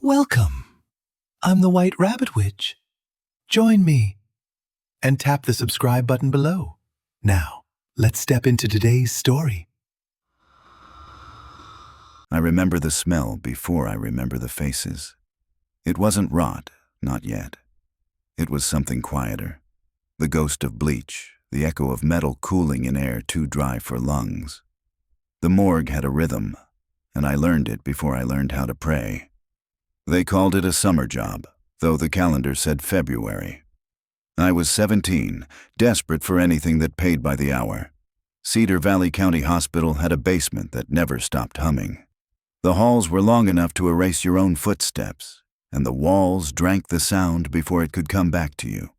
Welcome. I'm the White Rabbit Witch. Join me and tap the subscribe button below. Now, let's step into today's story. I remember the smell before I remember the faces. It wasn't rot, not yet. It was something quieter. The ghost of bleach, the echo of metal cooling in air too dry for lungs. The morgue had a rhythm, and I learned it before I learned how to pray. They called it a summer job, though the calendar said February. I was 17, desperate for anything that paid by the hour. Cedar Valley County Hospital had a basement that never stopped humming. The halls were long enough to erase your own footsteps, and the walls drank the sound before it could come back to you.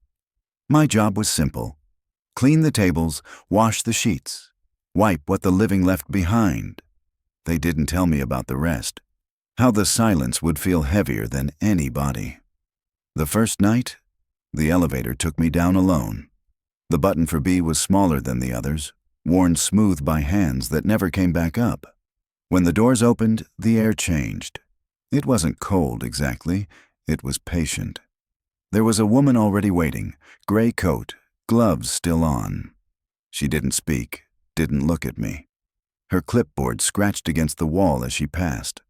My job was simple. Clean the tables, wash the sheets, wipe what the living left behind. They didn't tell me about the rest, how the silence would feel heavier than any body. The first night, the elevator took me down alone. The button for B was smaller than the others, worn smooth by hands that never came back up. When the doors opened, the air changed. It wasn't cold exactly, it was patient. There was a woman already waiting, gray coat, gloves still on. She didn't speak, didn't look at me. Her clipboard scratched against the wall as she passed.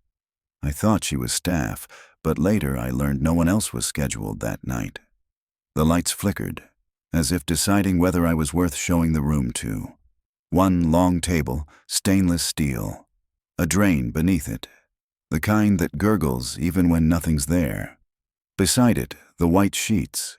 I thought she was staff, but later I learned no one else was scheduled that night. The lights flickered, as if deciding whether I was worth showing the room to. One long table, stainless steel. A drain beneath it, the kind that gurgles even when nothing's there. Beside it, the white sheets.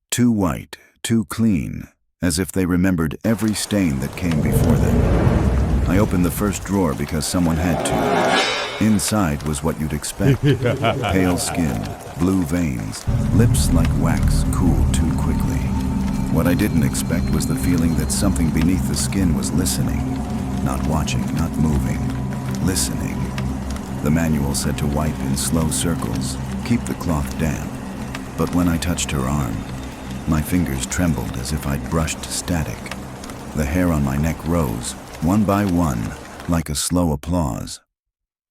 Too white, too clean, as if they remembered every stain that came before them. I opened the first drawer because someone had to. Inside was what you'd expect. Pale skin, blue veins, lips like wax cooled too quickly. What I didn't expect was the feeling that something beneath the skin was listening. Not watching, not moving. Listening. The manual said to wipe in slow circles, keep the cloth damp. But when I touched her arm, my fingers trembled as if I'd brushed static. The hair on my neck rose, one by one, like a slow applause.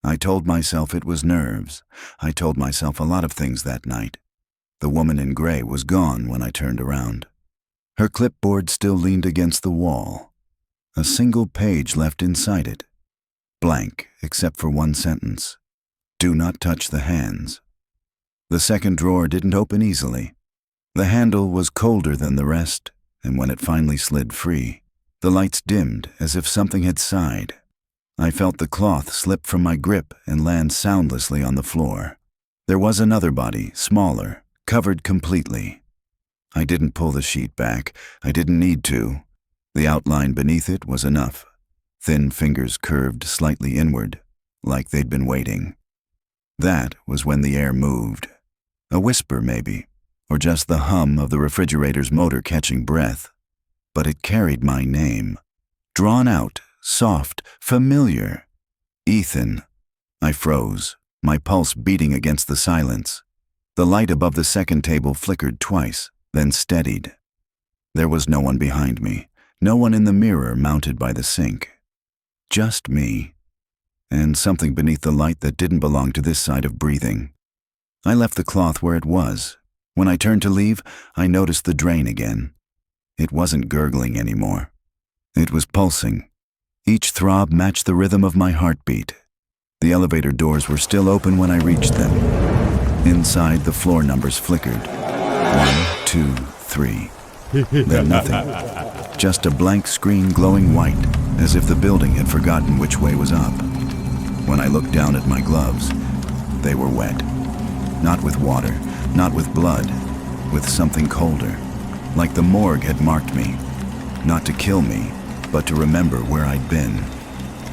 I told myself it was nerves. I told myself a lot of things that night. The woman in gray was gone when I turned around. Her clipboard still leaned against the wall. A single page left inside it. Blank, except for one sentence. Do not touch the hands. The second drawer didn't open easily. The handle was colder than the rest, and when it finally slid free, the lights dimmed as if something had sighed. I felt the cloth slip from my grip and land soundlessly on the floor. There was another body, smaller, covered completely. I didn't pull the sheet back. I didn't need to. The outline beneath it was enough. Thin fingers curved slightly inward, like they'd been waiting. That was when the air moved. A whisper, maybe, or just the hum of the refrigerator's motor catching breath. But it carried my name. Drawn out, soft, familiar. Ethan. I froze, my pulse beating against the silence. The light above the second table flickered twice, then steadied. There was no one behind me, no one in the mirror mounted by the sink. Just me, and something beneath the light that didn't belong to this side of breathing. I left the cloth where it was. When I turned to leave, I noticed the drain again. It wasn't gurgling anymore. It was pulsing. Each throb matched the rhythm of my heartbeat. The elevator doors were still open when I reached them. Inside, the floor numbers flickered. 1, 2, 3. Then nothing. Just a blank screen glowing white, as if the building had forgotten which way was up. When I looked down at my gloves, they were wet. Not with water, not with blood, with something colder. Like the morgue had marked me. Not to kill me, but to remember where I'd been.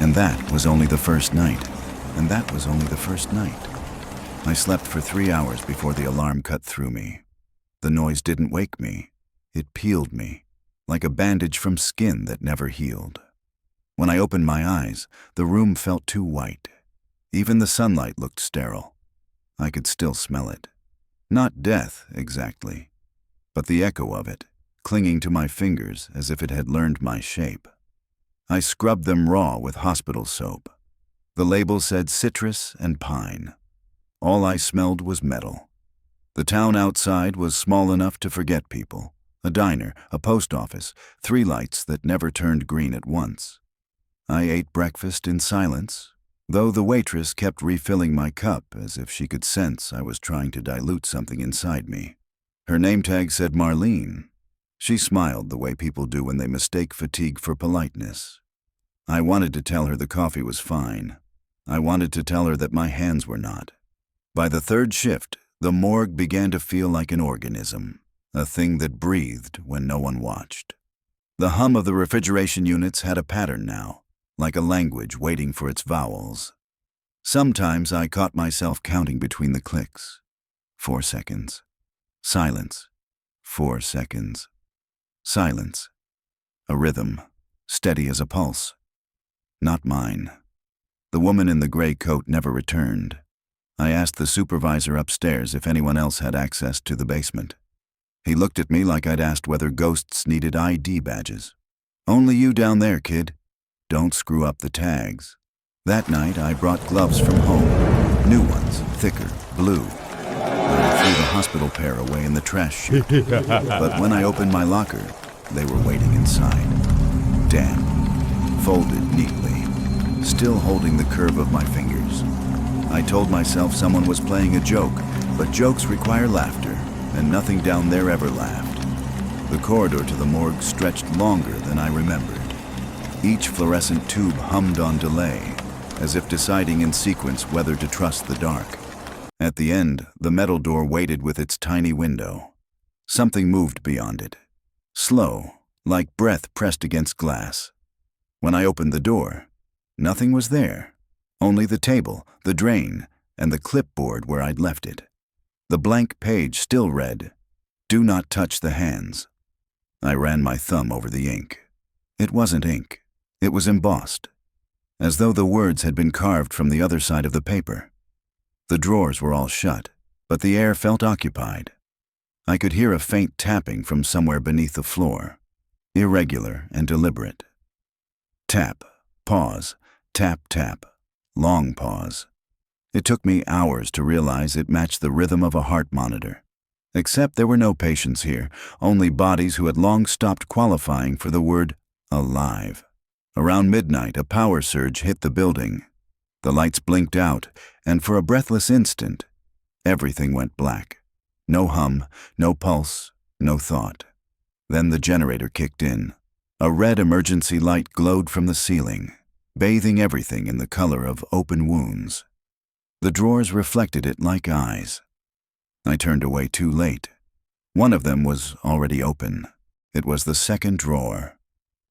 And that was only the first night. And that was only the first night. I slept for 3 hours before the alarm cut through me. The noise didn't wake me. It peeled me, like a bandage from skin that never healed. When I opened my eyes, the room felt too white. Even the sunlight looked sterile. I could still smell it. Not death, exactly, but the echo of it, clinging to my fingers as if it had learned my shape. I scrubbed them raw with hospital soap. The label said citrus and pine. All I smelled was metal. The town outside was small enough to forget people. A diner, a post office, 3 lights that never turned green at once. I ate breakfast in silence, though the waitress kept refilling my cup as if she could sense I was trying to dilute something inside me. Her name tag said Marlene. She smiled the way people do when they mistake fatigue for politeness. I wanted to tell her the coffee was fine. I wanted to tell her that my hands were not. By the 3rd shift, the morgue began to feel like an organism, a thing that breathed when no one watched. The hum of the refrigeration units had a pattern now, like a language waiting for its vowels. Sometimes I caught myself counting between the clicks. 4 seconds. Silence. 4 seconds. Silence. A rhythm, steady as a pulse. Not mine. The woman in the gray coat never returned. I asked the supervisor upstairs if anyone else had access to the basement. He looked at me like I'd asked whether ghosts needed ID badges. "Only you down there, kid. Don't screw up the tags." That night, I brought gloves from home. New ones, thicker, blue. I threw the hospital pair away in the trash chute. But when I opened my locker, they were waiting inside. Damp, folded neatly, still holding the curve of my fingers. I told myself someone was playing a joke, but jokes require laughter, and nothing down there ever laughed. The corridor to the morgue stretched longer than I remembered. Each fluorescent tube hummed on delay, as if deciding in sequence whether to trust the dark. At the end, the metal door waited with its tiny window. Something moved beyond it. Slow, like breath pressed against glass. When I opened the door, nothing was there. Only the table, the drain, and the clipboard where I'd left it. The blank page still read, "Do not touch the hands." I ran my thumb over the ink. It wasn't ink. It was embossed, as though the words had been carved from the other side of the paper. The drawers were all shut, but the air felt occupied. I could hear a faint tapping from somewhere beneath the floor, irregular and deliberate. Tap, pause, tap, tap, long pause. It took me hours to realize it matched the rhythm of a heart monitor. Except there were no patients here, only bodies who had long stopped qualifying for the word alive. Around midnight, a power surge hit the building. The lights blinked out, and for a breathless instant, everything went black. No hum, no pulse, no thought. Then the generator kicked in. A red emergency light glowed from the ceiling, bathing everything in the color of open wounds. The drawers reflected it like eyes. I turned away too late. One of them was already open. It was the second drawer,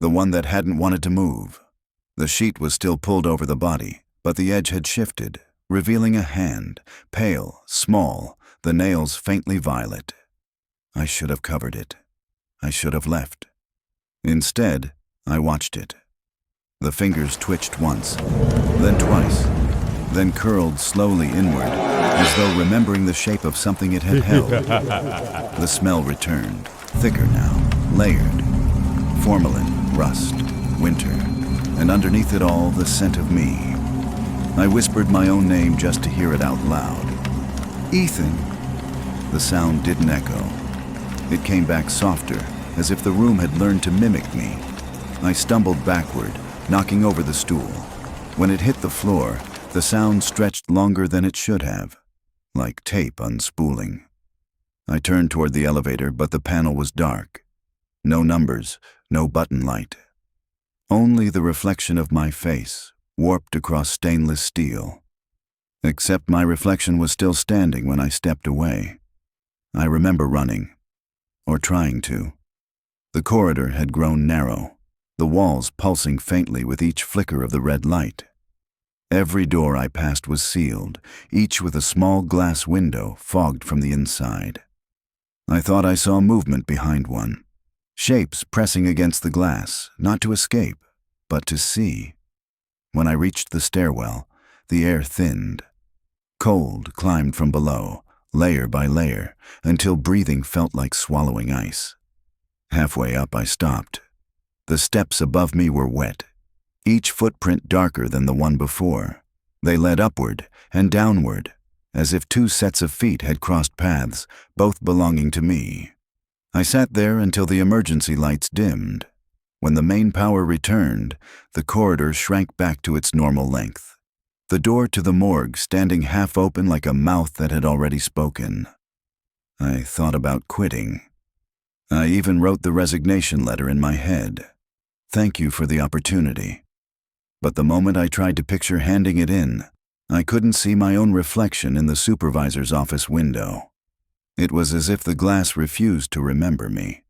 the one that hadn't wanted to move. The sheet was still pulled over the body, but the edge had shifted, revealing a hand, pale, small, the nails faintly violet. I should have covered it. I should have left. Instead, I watched it. The fingers twitched once, then twice, then curled slowly inward, as though remembering the shape of something it had held. The smell returned, thicker now, layered. Formalin, rust, winter, and underneath it all, the scent of me. I whispered my own name just to hear it out loud. "Ethan." The sound didn't echo. It came back softer, as if the room had learned to mimic me. I stumbled backward, knocking over the stool. When it hit the floor, the sound stretched longer than it should have, like tape unspooling. I turned toward the elevator, but the panel was dark. No numbers, no button light. Only the reflection of my face, warped across stainless steel. Except my reflection was still standing when I stepped away. I remember running, or trying to. The corridor had grown narrow, the walls pulsing faintly with each flicker of the red light. Every door I passed was sealed, each with a small glass window fogged from the inside. I thought I saw movement behind one, shapes pressing against the glass, not to escape, but to see. When I reached the stairwell, the air thinned. Cold climbed from below, layer by layer, until breathing felt like swallowing ice. Halfway up, I stopped. The steps above me were wet, each footprint darker than the one before. They led upward and downward, as if two sets of feet had crossed paths, both belonging to me. I sat there until the emergency lights dimmed. When the main power returned, the corridor shrank back to its normal length, the door to the morgue standing half open like a mouth that had already spoken. I thought about quitting. I even wrote the resignation letter in my head. Thank you for the opportunity. But the moment I tried to picture handing it in, I couldn't see my own reflection in the supervisor's office window. It was as if the glass refused to remember me.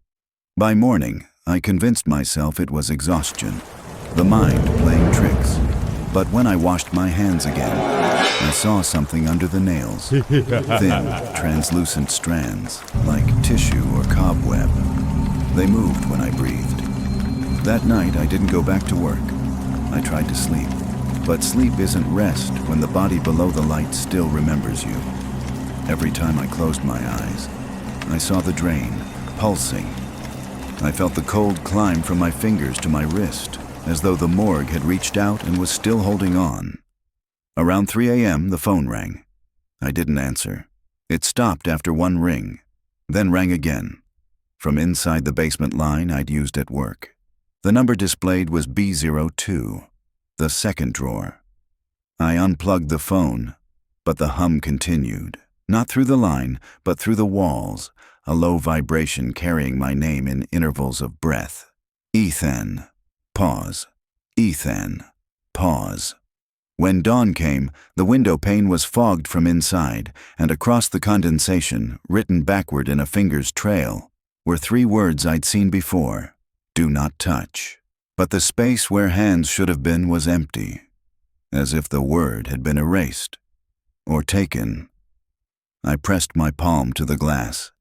By morning, I convinced myself it was exhaustion, the mind playing tricks. But when I washed my hands again, I saw something under the nails. Thin, translucent strands, like tissue or cobweb. They moved when I breathed. That night, I didn't go back to work. I tried to sleep. But sleep isn't rest when the body below the light still remembers you. Every time I closed my eyes, I saw the drain, pulsing. I felt the cold climb from my fingers to my wrist, as though the morgue had reached out and was still holding on. Around 3 a.m., the phone rang. I didn't answer. It stopped after one ring, then rang again, from inside the basement line I'd used at work. The number displayed was B02, the second drawer. I unplugged the phone, but the hum continued, not through the line, but through the walls, a low vibration carrying my name in intervals of breath. Ethan. Pause. Ethan. Pause. When dawn came, the window pane was fogged from inside, and across the condensation, written backward in a finger's trail, were 3 words I'd seen before. Do not touch. But the space where hands should have been was empty, as if the word had been erased or taken. I pressed my palm to the glass.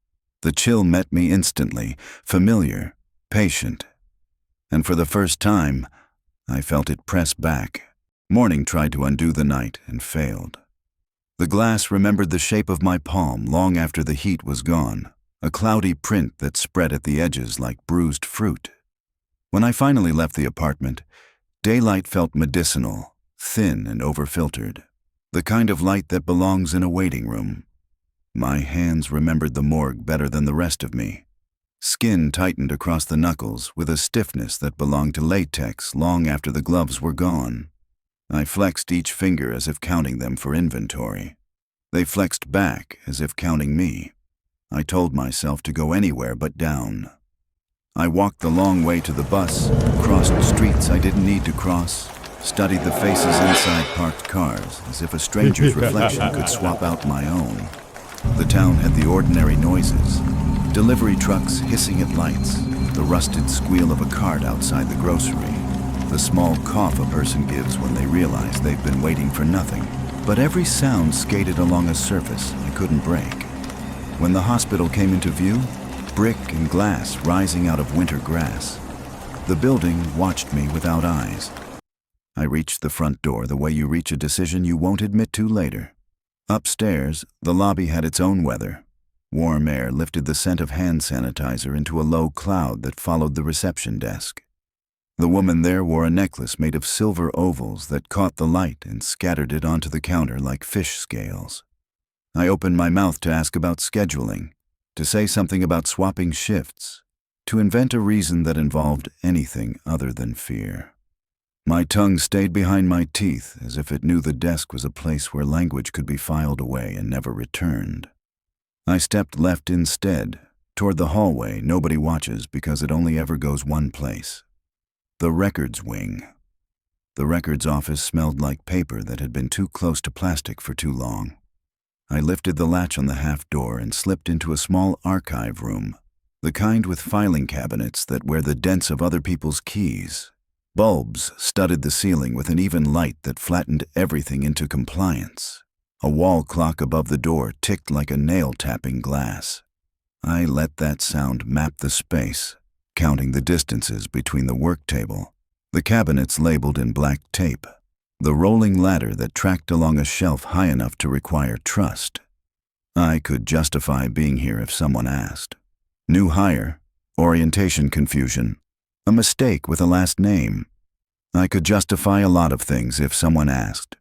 The chill met me instantly, familiar, patient. And for the first time, I felt it press back. Morning tried to undo the night and failed. The glass remembered the shape of my palm long after the heat was gone, a cloudy print that spread at the edges like bruised fruit. When I finally left the apartment, daylight felt medicinal, thin and overfiltered, the kind of light that belongs in a waiting room. My hands remembered the morgue better than the rest of me. Skin tightened across the knuckles with a stiffness that belonged to latex long after the gloves were gone. I flexed each finger as if counting them for inventory. They flexed back as if counting me. I told myself to go anywhere but down. I walked the long way to the bus, crossed streets I didn't need to cross, studied the faces inside parked cars as if a stranger's reflection could swap out my own. The town had the ordinary noises, delivery trucks hissing at lights, the rusted squeal of a cart outside the grocery, the small cough a person gives when they realize they've been waiting for nothing. But every sound skated along a surface I couldn't break. When the hospital came into view, brick and glass rising out of winter grass. The building watched me without eyes. I reached the front door the way you reach a decision you won't admit to later. Upstairs, the lobby had its own weather. Warm air lifted the scent of hand sanitizer into a low cloud that followed the reception desk. The woman there wore a necklace made of silver ovals that caught the light and scattered it onto the counter like fish scales. I opened my mouth to ask about scheduling, to say something about swapping shifts, to invent a reason that involved anything other than fear. My tongue stayed behind my teeth as if it knew the desk was a place where language could be filed away and never returned. I stepped left instead, toward the hallway nobody watches because it only ever goes one place. The records wing. The records office smelled like paper that had been too close to plastic for too long. I lifted the latch on the half door and slipped into a small archive room, the kind with filing cabinets that wear the dents of other people's keys. Bulbs studded the ceiling with an even light that flattened everything into compliance. A wall clock above the door ticked like a nail-tapping glass. I let that sound map the space, counting the distances between the work table, the cabinets labeled in black tape, the rolling ladder that tracked along a shelf high enough to require trust. I could justify being here if someone asked. New hire, orientation confusion, a mistake with a last name. I could justify a lot of things if someone asked.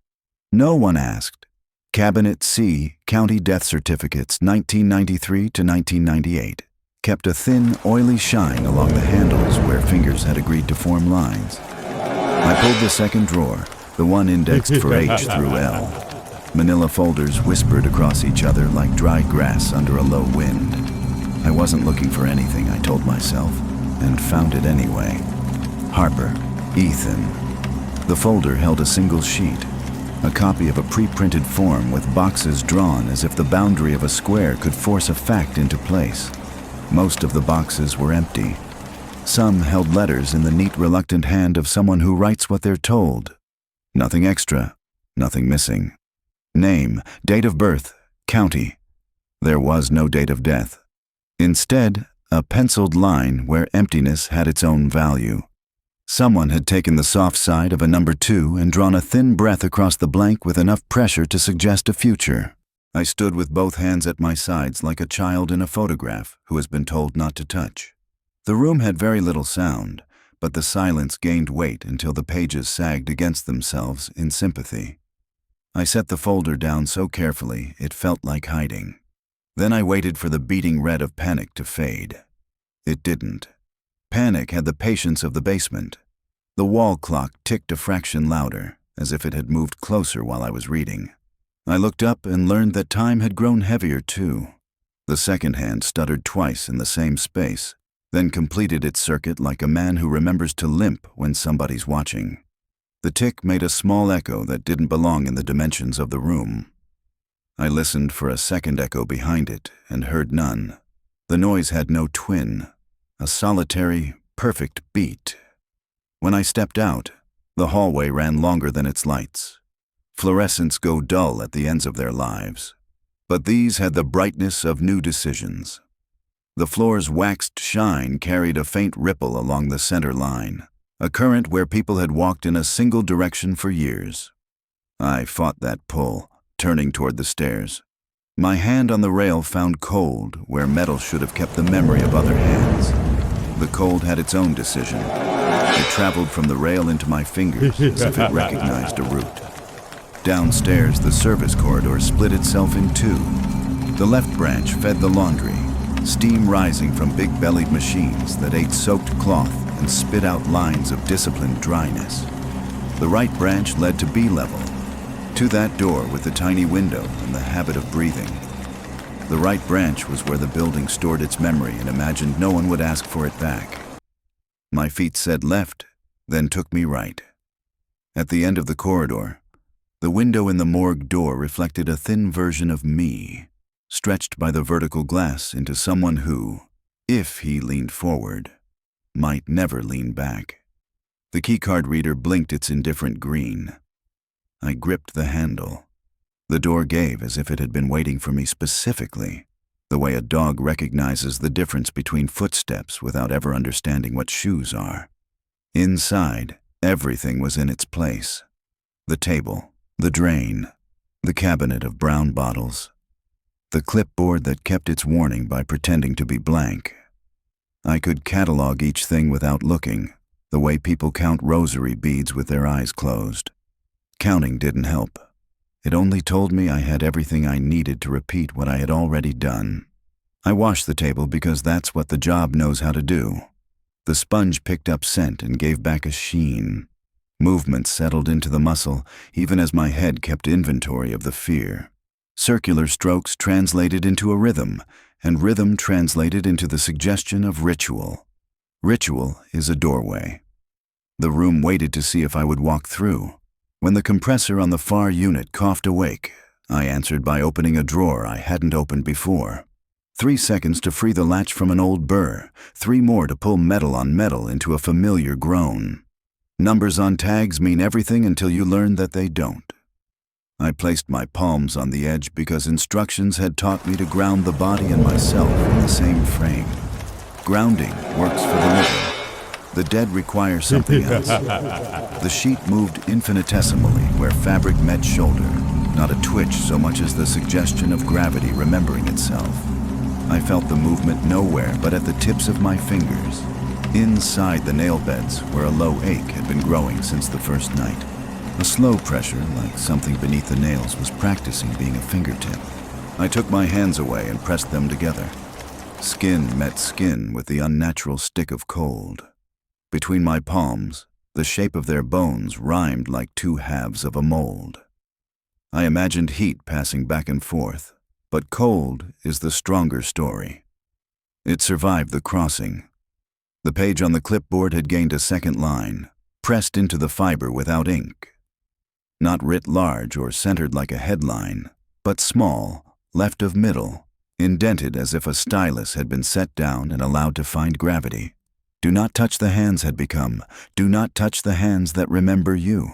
No one asked. Cabinet C, County Death Certificates 1993 to 1998, kept a thin, oily shine along the handles where fingers had agreed to form lines. I pulled the second drawer, the one indexed for H through L. Manila folders whispered across each other like dry grass under a low wind. I wasn't looking for anything, I told myself, and found it anyway. Harper, Ethan. The folder held a single sheet, a copy of a pre-printed form with boxes drawn as if the boundary of a square could force a fact into place. Most of the boxes were empty. Some held letters in the neat, reluctant hand of someone who writes what they're told. Nothing extra, nothing missing. Name, date of birth, county. There was no date of death. Instead, a penciled line where emptiness had its own value. Someone had taken the soft side of a number 2 and drawn a thin breath across the blank with enough pressure to suggest a future. I stood with both hands at my sides like a child in a photograph who has been told not to touch. The room had very little sound, but the silence gained weight until the pages sagged against themselves in sympathy. I set the folder down so carefully it felt like hiding. Then I waited for the beating red of panic to fade. It didn't. Panic had the patience of the basement. The wall clock ticked a fraction louder, as if it had moved closer while I was reading. I looked up and learned that time had grown heavier too. The second hand stuttered twice in the same space, then completed its circuit like a man who remembers to limp when somebody's watching. The tick made a small echo that didn't belong in the dimensions of the room. I listened for a second echo behind it and heard none. The noise had no twin, a solitary, perfect beat. When I stepped out, the hallway ran longer than its lights. Fluorescents go dull at the ends of their lives, but these had the brightness of new decisions. The floor's waxed shine carried a faint ripple along the center line, a current where people had walked in a single direction for years. I fought that pull, turning toward the stairs. My hand on the rail found cold where metal should have kept the memory of other hands. The cold had its own decision. It traveled from the rail into my fingers as if it recognized a route. Downstairs, the service corridor split itself in two. The left branch fed the laundry, steam rising from big-bellied machines that ate soaked cloth and spit out lines of disciplined dryness. The right branch led to B-level, to that door with the tiny window and the habit of breathing. The right branch was where the building stored its memory and imagined no one would ask for it back. My feet said left, then took me right. At the end of the corridor, the window in the morgue door reflected a thin version of me, stretched by the vertical glass into someone who, if he leaned forward, might never lean back. The keycard reader blinked its indifferent green. I gripped the handle. The door gave as if it had been waiting for me specifically, the way a dog recognizes the difference between footsteps without ever understanding what shoes are. Inside, everything was in its place. The table, the drain, the cabinet of brown bottles, the clipboard that kept its warning by pretending to be blank. I could catalog each thing without looking, the way people count rosary beads with their eyes closed. Counting didn't help. It only told me I had everything I needed to repeat what I had already done. I washed the table because that's what the job knows how to do. The sponge picked up scent and gave back a sheen. Movement settled into the muscle, even as my head kept inventory of the fear. Circular strokes translated into a rhythm, and rhythm translated into the suggestion of ritual. Ritual is a doorway. The room waited to see if I would walk through. When the compressor on the far unit coughed awake, I answered by opening a drawer I hadn't opened before. 3 seconds to free the latch from an old burr, 3 more to pull metal on metal into a familiar groan. Numbers on tags mean everything until you learn that they don't. I placed my palms on the edge because instructions had taught me to ground the body and myself in the same frame. Grounding works for the living. The dead require something else. The sheet moved infinitesimally where fabric met shoulder, not a twitch so much as the suggestion of gravity remembering itself. I felt the movement nowhere but at the tips of my fingers, inside the nail beds where a low ache had been growing since the first night. A slow pressure, like something beneath the nails was practicing being a fingertip. I took my hands away and pressed them together. Skin met skin with the unnatural stick of cold. Between my palms, the shape of their bones rhymed like two halves of a mold. I imagined heat passing back and forth, but cold is the stronger story. It survived the crossing. The page on the clipboard had gained a second line, pressed into the fiber without ink. Not writ large or centered like a headline, but small, left of middle, indented as if a stylus had been set down and allowed to find gravity. Do not touch the hands had become, do not touch the hands that remember you.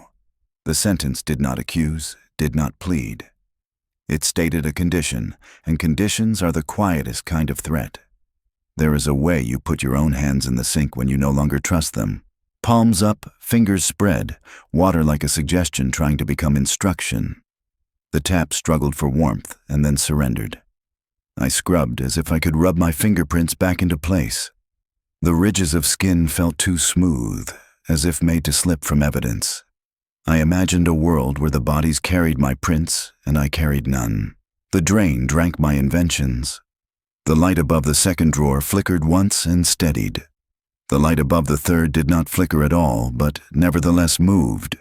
The sentence did not accuse, did not plead. It stated a condition, and conditions are the quietest kind of threat. There is a way you put your own hands in the sink when you no longer trust them. Palms up, fingers spread, water like a suggestion trying to become instruction. The tap struggled for warmth and then surrendered. I scrubbed as if I could rub my fingerprints back into place. The ridges of skin felt too smooth, as if made to slip from evidence. I imagined a world where the bodies carried my prints and I carried none. The drain drank my inventions. The light above the second drawer flickered once and steadied. The light above the third did not flicker at all, but nevertheless moved.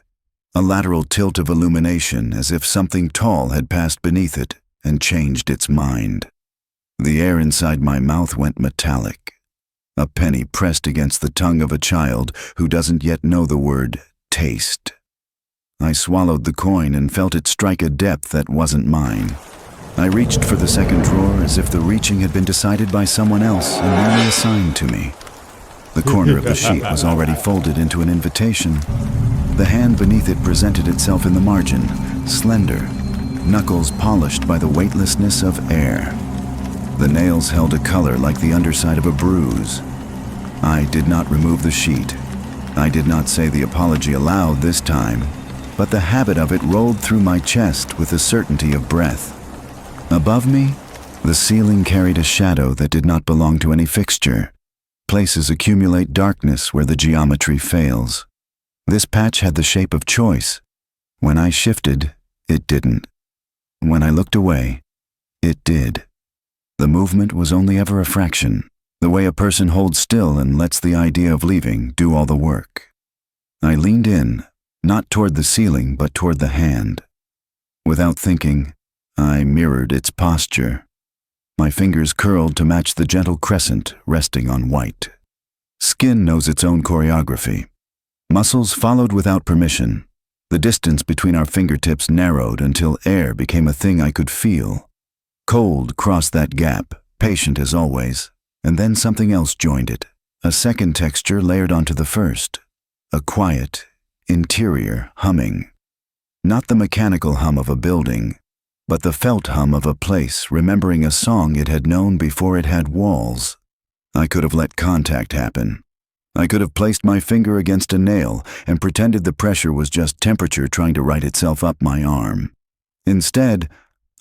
A lateral tilt of illumination as if something tall had passed beneath it and changed its mind. The air inside my mouth went metallic. A penny pressed against the tongue of a child who doesn't yet know the word taste. I swallowed the coin and felt it strike a depth that wasn't mine. I reached for the second drawer as if the reaching had been decided by someone else and merely assigned to me. The corner of the sheet was already folded into an invitation. The hand beneath it presented itself in the margin, slender, knuckles polished by the weightlessness of air. The nails held a color like the underside of a bruise. I did not remove the sheet. I did not say the apology aloud this time, but the habit of it rolled through my chest with the certainty of breath. Above me, the ceiling carried a shadow that did not belong to any fixture. Places accumulate darkness where the geometry fails. This patch had the shape of choice. When I shifted, it didn't. When I looked away, it did. The movement was only ever a fraction, the way a person holds still and lets the idea of leaving do all the work. I leaned in, not toward the ceiling, but toward the hand. Without thinking, I mirrored its posture. My fingers curled to match the gentle crescent resting on white. Skin knows its own choreography. Muscles followed without permission. The distance between our fingertips narrowed until air became a thing I could feel. Cold crossed that gap, patient as always, and then something else joined it, a second texture layered onto the first, a quiet, interior humming. Not the mechanical hum of a building, but the felt hum of a place remembering a song it had known before it had walls. I could have let contact happen. I could have placed my finger against a nail and pretended the pressure was just temperature trying to write itself up my arm. Instead,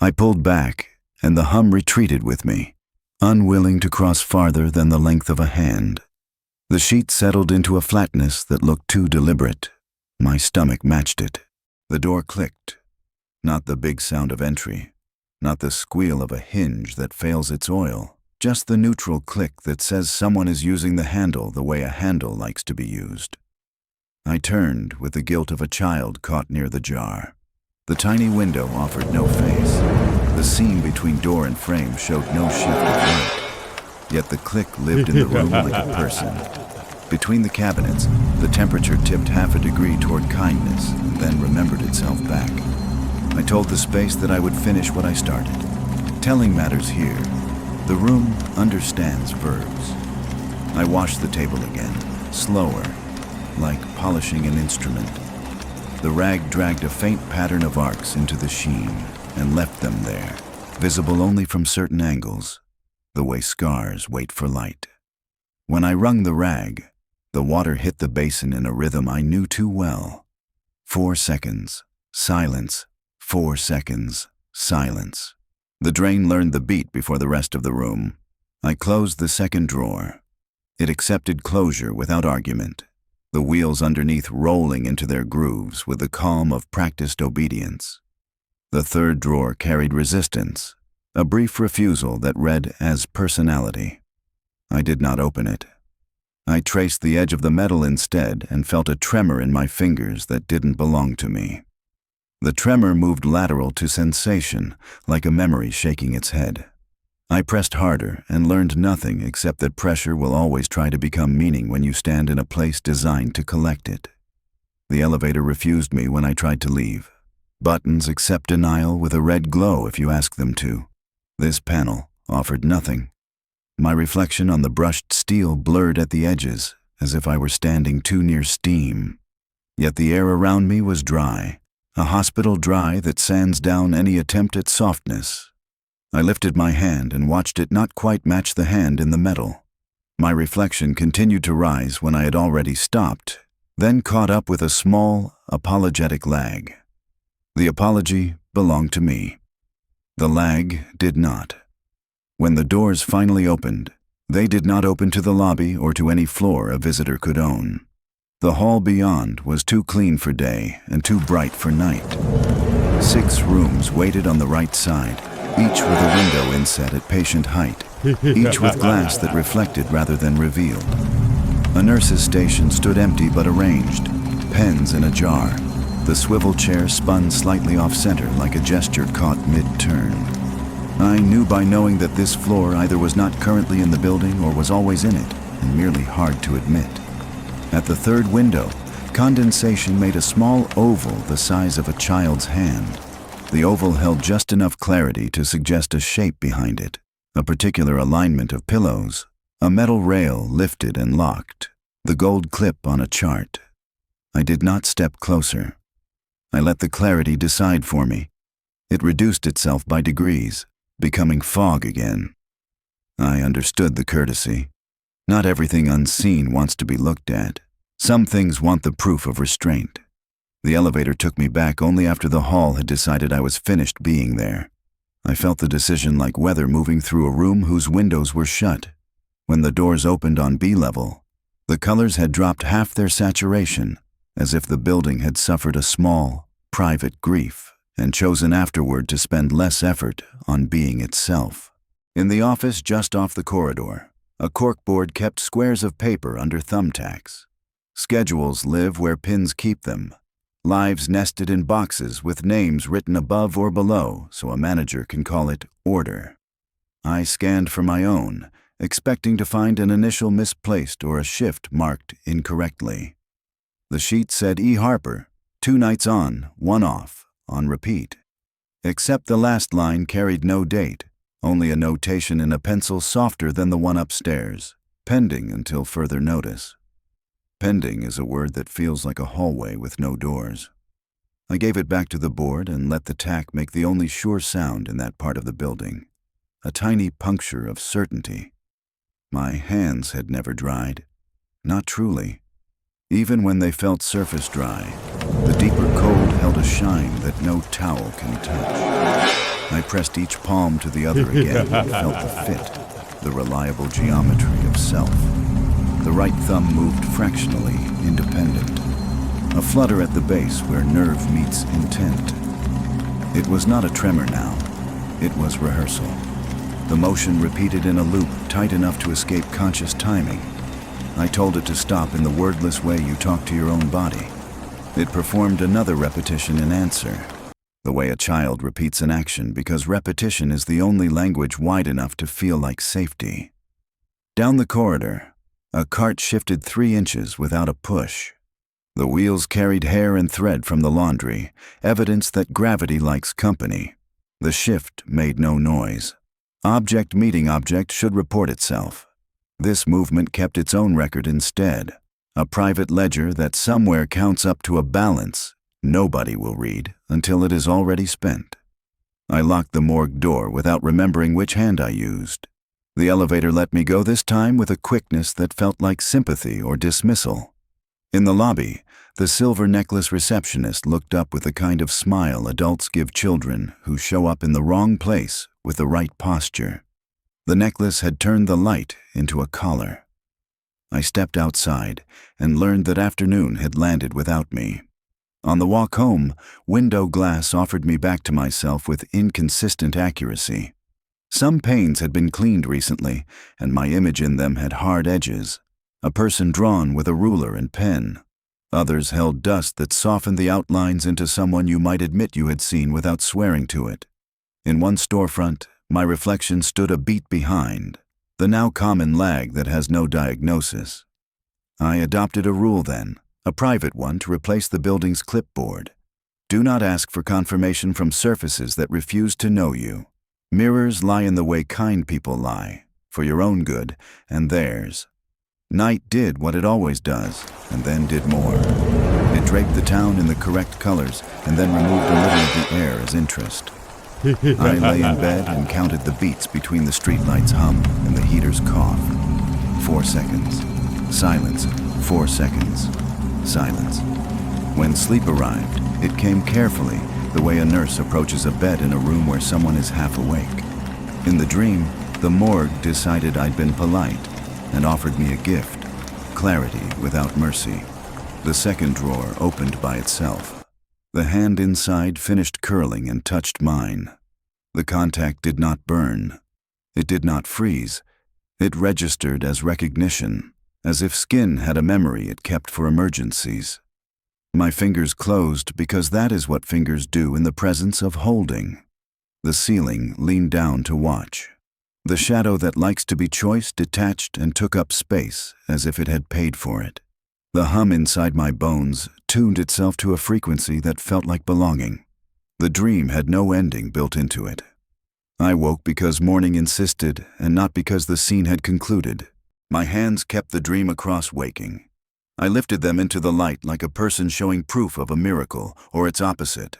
I pulled back, and the hum retreated with me, unwilling to cross farther than the length of a hand. The sheet settled into a flatness that looked too deliberate. My stomach matched it. The door clicked. Not the big sound of entry, not the squeal of a hinge that fails its oil, just the neutral click that says someone is using the handle the way a handle likes to be used. I turned with the guilt of a child caught near the jar. The tiny window offered no face. The seam between door and frame showed no shift of light. Yet the click lived in the room like a person. Between the cabinets, the temperature tipped half a degree toward kindness and then remembered itself back. I told the space that I would finish what I started. Telling matters here. The room understands verbs. I washed the table again, slower, like polishing an instrument. The rag dragged a faint pattern of arcs into the sheen and left them there, visible only from certain angles, the way scars wait for light. When I wrung the rag, the water hit the basin in a rhythm I knew too well. 4 seconds, silence. 4 seconds, silence. The drain learned the beat before the rest of the room. I closed the second drawer. It accepted closure without argument. the wheels underneath rolling into their grooves with the calm of practiced obedience. The third drawer carried resistance, a brief refusal that read as personality. I did not open it. I traced the edge of the metal instead and felt a tremor in my fingers that didn't belong to me. The tremor moved lateral to sensation, like a memory shaking its head. I pressed harder and learned nothing except that pressure will always try to become meaning when you stand in a place designed to collect it. The elevator refused me when I tried to leave. Buttons accept denial with a red glow if you ask them to. This panel offered nothing. My reflection on the brushed steel blurred at the edges, as if I were standing too near steam. Yet the air around me was dry, a hospital dry that sands down any attempt at softness. I lifted my hand and watched it not quite match the hand in the metal. My reflection continued to rise when I had already stopped, then caught up with a small, apologetic lag. The apology belonged to me. The lag did not. When the doors finally opened, they did not open to the lobby or to any floor a visitor could own. The hall beyond was too clean for day and too bright for night. 6 rooms waited on the right side, each with a window inset at patient height, each with glass that reflected rather than revealed. A nurse's station stood empty but arranged, pens in a jar. The swivel chair spun slightly off-center like a gesture caught mid-turn. I knew by knowing that this floor either was not currently in the building or was always in it, and merely hard to admit. At the third window, condensation made a small oval the size of a child's hand. The oval held just enough clarity to suggest a shape behind it, a particular alignment of pillows, a metal rail lifted and locked, the gold clip on a chart. I did not step closer. I let the clarity decide for me. It reduced itself by degrees, becoming fog again. I understood the courtesy. Not everything unseen wants to be looked at. Some things want the proof of restraint. The elevator took me back only after the hall had decided I was finished being there. I felt the decision like weather moving through a room whose windows were shut. When the doors opened on B level, the colors had dropped half their saturation, as if the building had suffered a small, private grief and chosen afterward to spend less effort on being itself. In the office just off the corridor, a corkboard kept squares of paper under thumbtacks. Schedules live where pins keep them. Lives nested in boxes with names written above or below so a manager can call it order. I scanned for my own, expecting to find an initial misplaced or a shift marked incorrectly. The sheet said E. Harper, 2 nights on, 1 off, on repeat. Except the last line carried no date, only a notation in a pencil softer than the one upstairs, pending until further notice. Pending is a word that feels like a hallway with no doors. I gave it back to the board and let the tack make the only sure sound in that part of the building, a tiny puncture of certainty. My hands had never dried, not truly. Even when they felt surface dry, the deeper cold held a shine that no towel can touch. I pressed each palm to the other again and felt the fit, the reliable geometry of self. The right thumb moved fractionally, independent. A flutter at the base where nerve meets intent. It was not a tremor now. It was rehearsal. The motion repeated in a loop tight enough to escape conscious timing. I told it to stop in the wordless way you talk to your own body. It performed another repetition in answer, the way a child repeats an action because repetition is the only language wide enough to feel like safety. Down the corridor, a cart shifted 3 inches without a push. The wheels carried hair and thread from the laundry, evidence that gravity likes company. The shift made no noise. Object meeting object should report itself. This movement kept its own record instead, a private ledger that somewhere counts up to a balance nobody will read until it is already spent. I locked the morgue door without remembering which hand I used. The elevator let me go this time with a quickness that felt like sympathy or dismissal. In the lobby, the silver necklace receptionist looked up with the kind of smile adults give children who show up in the wrong place with the right posture. The necklace had turned the light into a collar. I stepped outside and learned that afternoon had landed without me. On the walk home, window glass offered me back to myself with inconsistent accuracy. Some panes had been cleaned recently, and my image in them had hard edges, a person drawn with a ruler and pen. Others held dust that softened the outlines into someone you might admit you had seen without swearing to it. In one storefront, my reflection stood a beat behind, the now common lag that has no diagnosis. I adopted a rule then, a private one to replace the building's clipboard. Do not ask for confirmation from surfaces that refuse to know you. Mirrors lie in the way kind people lie, for your own good and theirs. Night did what it always does, and then did more. It draped the town in the correct colors, and then removed a little of the air as interest. I lay in bed and counted the beats between the streetlights' hum and the heater's cough. 4 seconds. Silence. 4 seconds. Silence. When sleep arrived, it came carefully, the way a nurse approaches a bed in a room where someone is half awake. In the dream, the morgue decided I'd been polite and offered me a gift, clarity without mercy. The second drawer opened by itself. The hand inside finished curling and touched mine. The contact did not burn. It did not freeze. It registered as recognition, as if skin had a memory it kept for emergencies. My fingers closed because that is what fingers do in the presence of holding. The ceiling leaned down to watch. The shadow that likes to be choice detached and took up space as if it had paid for it. The hum inside my bones tuned itself to a frequency that felt like belonging. The dream had no ending built into it. I woke because morning insisted and not because the scene had concluded. My hands kept the dream across waking. I lifted them into the light like a person showing proof of a miracle or its opposite.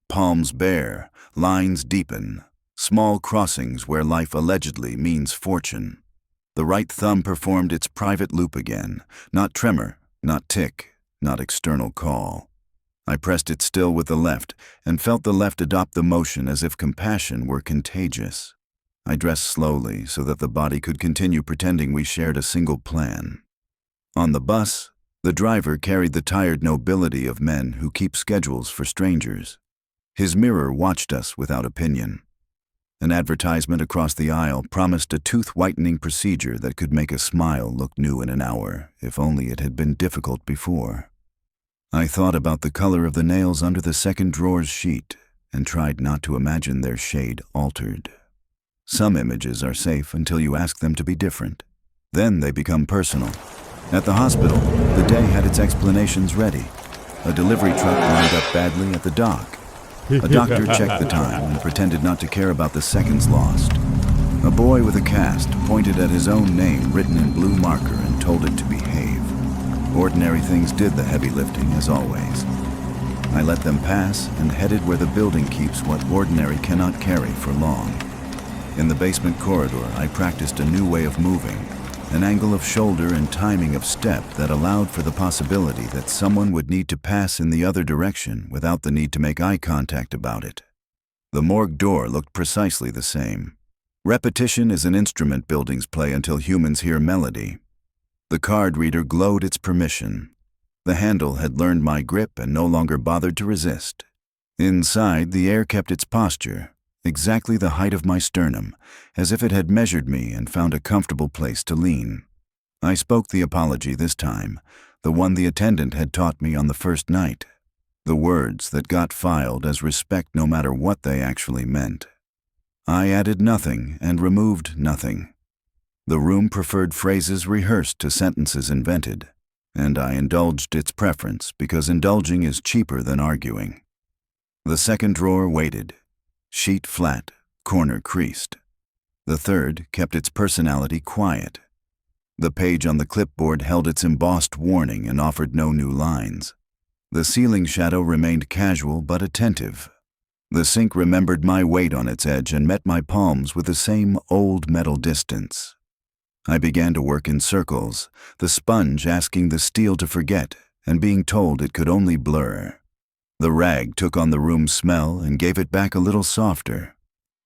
Palms bare, lines deepen. Small crossings where life allegedly means fortune. The right thumb performed its private loop again, not tremor, not tick, not external call. I pressed it still with the left and felt the left adopt the motion as if compassion were contagious. I dressed slowly so that the body could continue pretending we shared a single plan. On the bus, the driver carried the tired nobility of men who keep schedules for strangers. His mirror watched us without opinion. An advertisement across the aisle promised a tooth-whitening procedure that could make a smile look new in an hour, if only it had been difficult before. I thought about the color of the nails under the second drawer's sheet and tried not to imagine their shade altered. Some images are safe until you ask them to be different. Then they become personal. At the hospital, the day had its explanations ready. A delivery truck lined up badly at the dock. A doctor checked the time and pretended not to care about the seconds lost. A boy with a cast pointed at his own name written in blue marker and told it to behave. Ordinary things did the heavy lifting, as always. I let them pass and headed where the building keeps what ordinary cannot carry for long. In the basement corridor, I practiced a new way of moving, an angle of shoulder and timing of step that allowed for the possibility that someone would need to pass in the other direction without the need to make eye contact about it. The morgue door looked precisely the same. Repetition is an instrument buildings play until humans hear melody. The card reader glowed its permission. The handle had learned my grip and no longer bothered to resist. Inside, the air kept its posture, exactly the height of my sternum, as if it had measured me and found a comfortable place to lean. I spoke the apology this time, the one the attendant had taught me on the first night, the words that got filed as respect no matter what they actually meant. I added nothing and removed nothing. The room preferred phrases rehearsed to sentences invented, and I indulged its preference because indulging is cheaper than arguing. The second drawer waited. Sheet flat, corner creased. The third kept its personality quiet. The page on the clipboard held its embossed warning and offered no new lines. The ceiling shadow remained casual but attentive. The sink remembered my weight on its edge and met my palms with the same old metal distance. I began to work in circles, the sponge asking the steel to forget and being told it could only blur. The rag took on the room's smell and gave it back a little softer.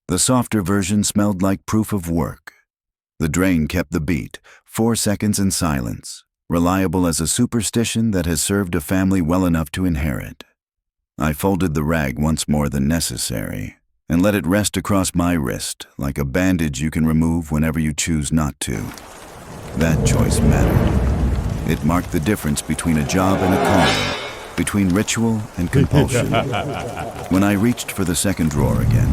The softer version smelled like proof of work. The drain kept the beat, 4 seconds in silence, reliable as a superstition that has served a family well enough to inherit. I folded the rag once more than necessary and let it rest across my wrist like a bandage you can remove whenever you choose not to. That choice mattered. It marked the difference between a job and a calling, between ritual and compulsion. When I reached for the second drawer again,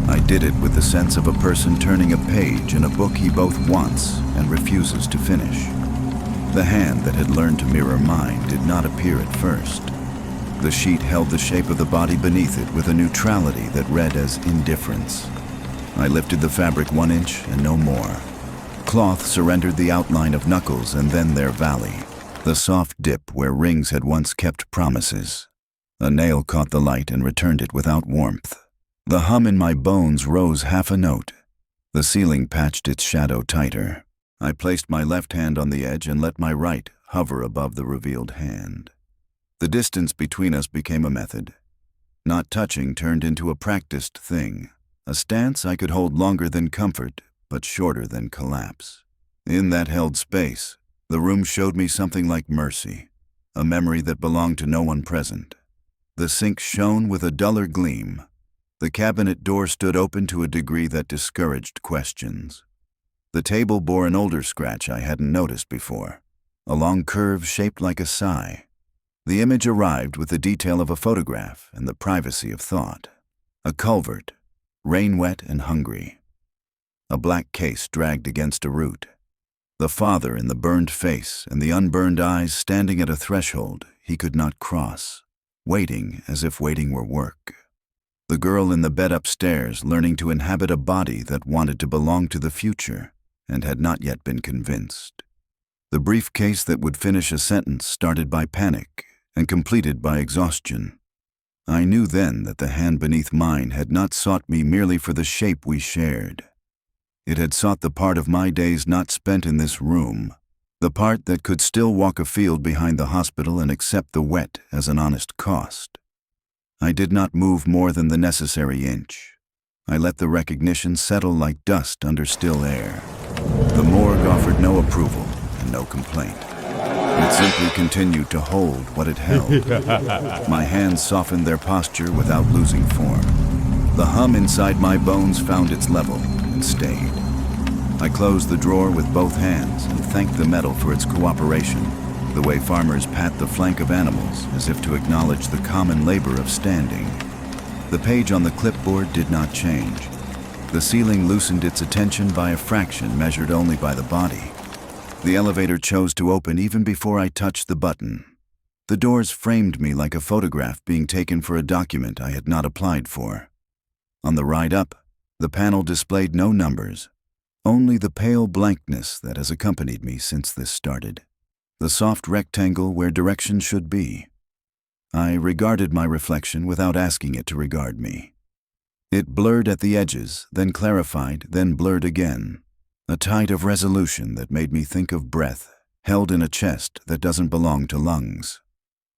I did it with the sense of a person turning a page in a book he both wants and refuses to finish. The hand that had learned to mirror mine did not appear at first. The sheet held the shape of the body beneath it with a neutrality that read as indifference. I lifted the fabric 1 inch and no more. Cloth surrendered the outline of knuckles and then their valley, the soft dip where rings had once kept promises. A nail caught the light and returned it without warmth. The hum in my bones rose half a note. The ceiling patched its shadow tighter. I placed my left hand on the edge and let my right hover above the revealed hand. The distance between us became a method. Not touching turned into a practiced thing, a stance I could hold longer than comfort, but shorter than collapse. In that held space, the room showed me something like mercy, a memory that belonged to no one present. The sink shone with a duller gleam. The cabinet door stood open to a degree that discouraged questions. The table bore an older scratch I hadn't noticed before, a long curve shaped like a sigh. The image arrived with the detail of a photograph and the privacy of thought. A culvert, rain-wet and hungry. A black case dragged against a root. The father in the burned face and the unburned eyes standing at a threshold he could not cross, waiting as if waiting were work. The girl in the bed upstairs learning to inhabit a body that wanted to belong to the future and had not yet been convinced. The briefcase that would finish a sentence started by panic and completed by exhaustion. I knew then that the hand beneath mine had not sought me merely for the shape we shared. It had sought the part of my days not spent in this room, the part that could still walk a field behind the hospital and accept the wet as an honest cost. I did not move more than the necessary inch. I let the recognition settle like dust under still air. The morgue offered no approval and no complaint. It simply continued to hold what it held. My hands softened their posture without losing form. The hum inside my bones found its level and stayed. I closed the drawer with both hands and thanked the metal for its cooperation, the way farmers pat the flank of animals as if to acknowledge the common labor of standing. The page on the clipboard did not change. The ceiling loosened its attention by a fraction measured only by the body. The elevator chose to open even before I touched the button. The doors framed me like a photograph being taken for a document I had not applied for. On the ride up, the panel displayed no numbers, only the pale blankness that has accompanied me since this started, the soft rectangle where direction should be. I regarded my reflection without asking it to regard me. It blurred at the edges, then clarified, then blurred again. A tide of resolution that made me think of breath held in a chest that doesn't belong to lungs.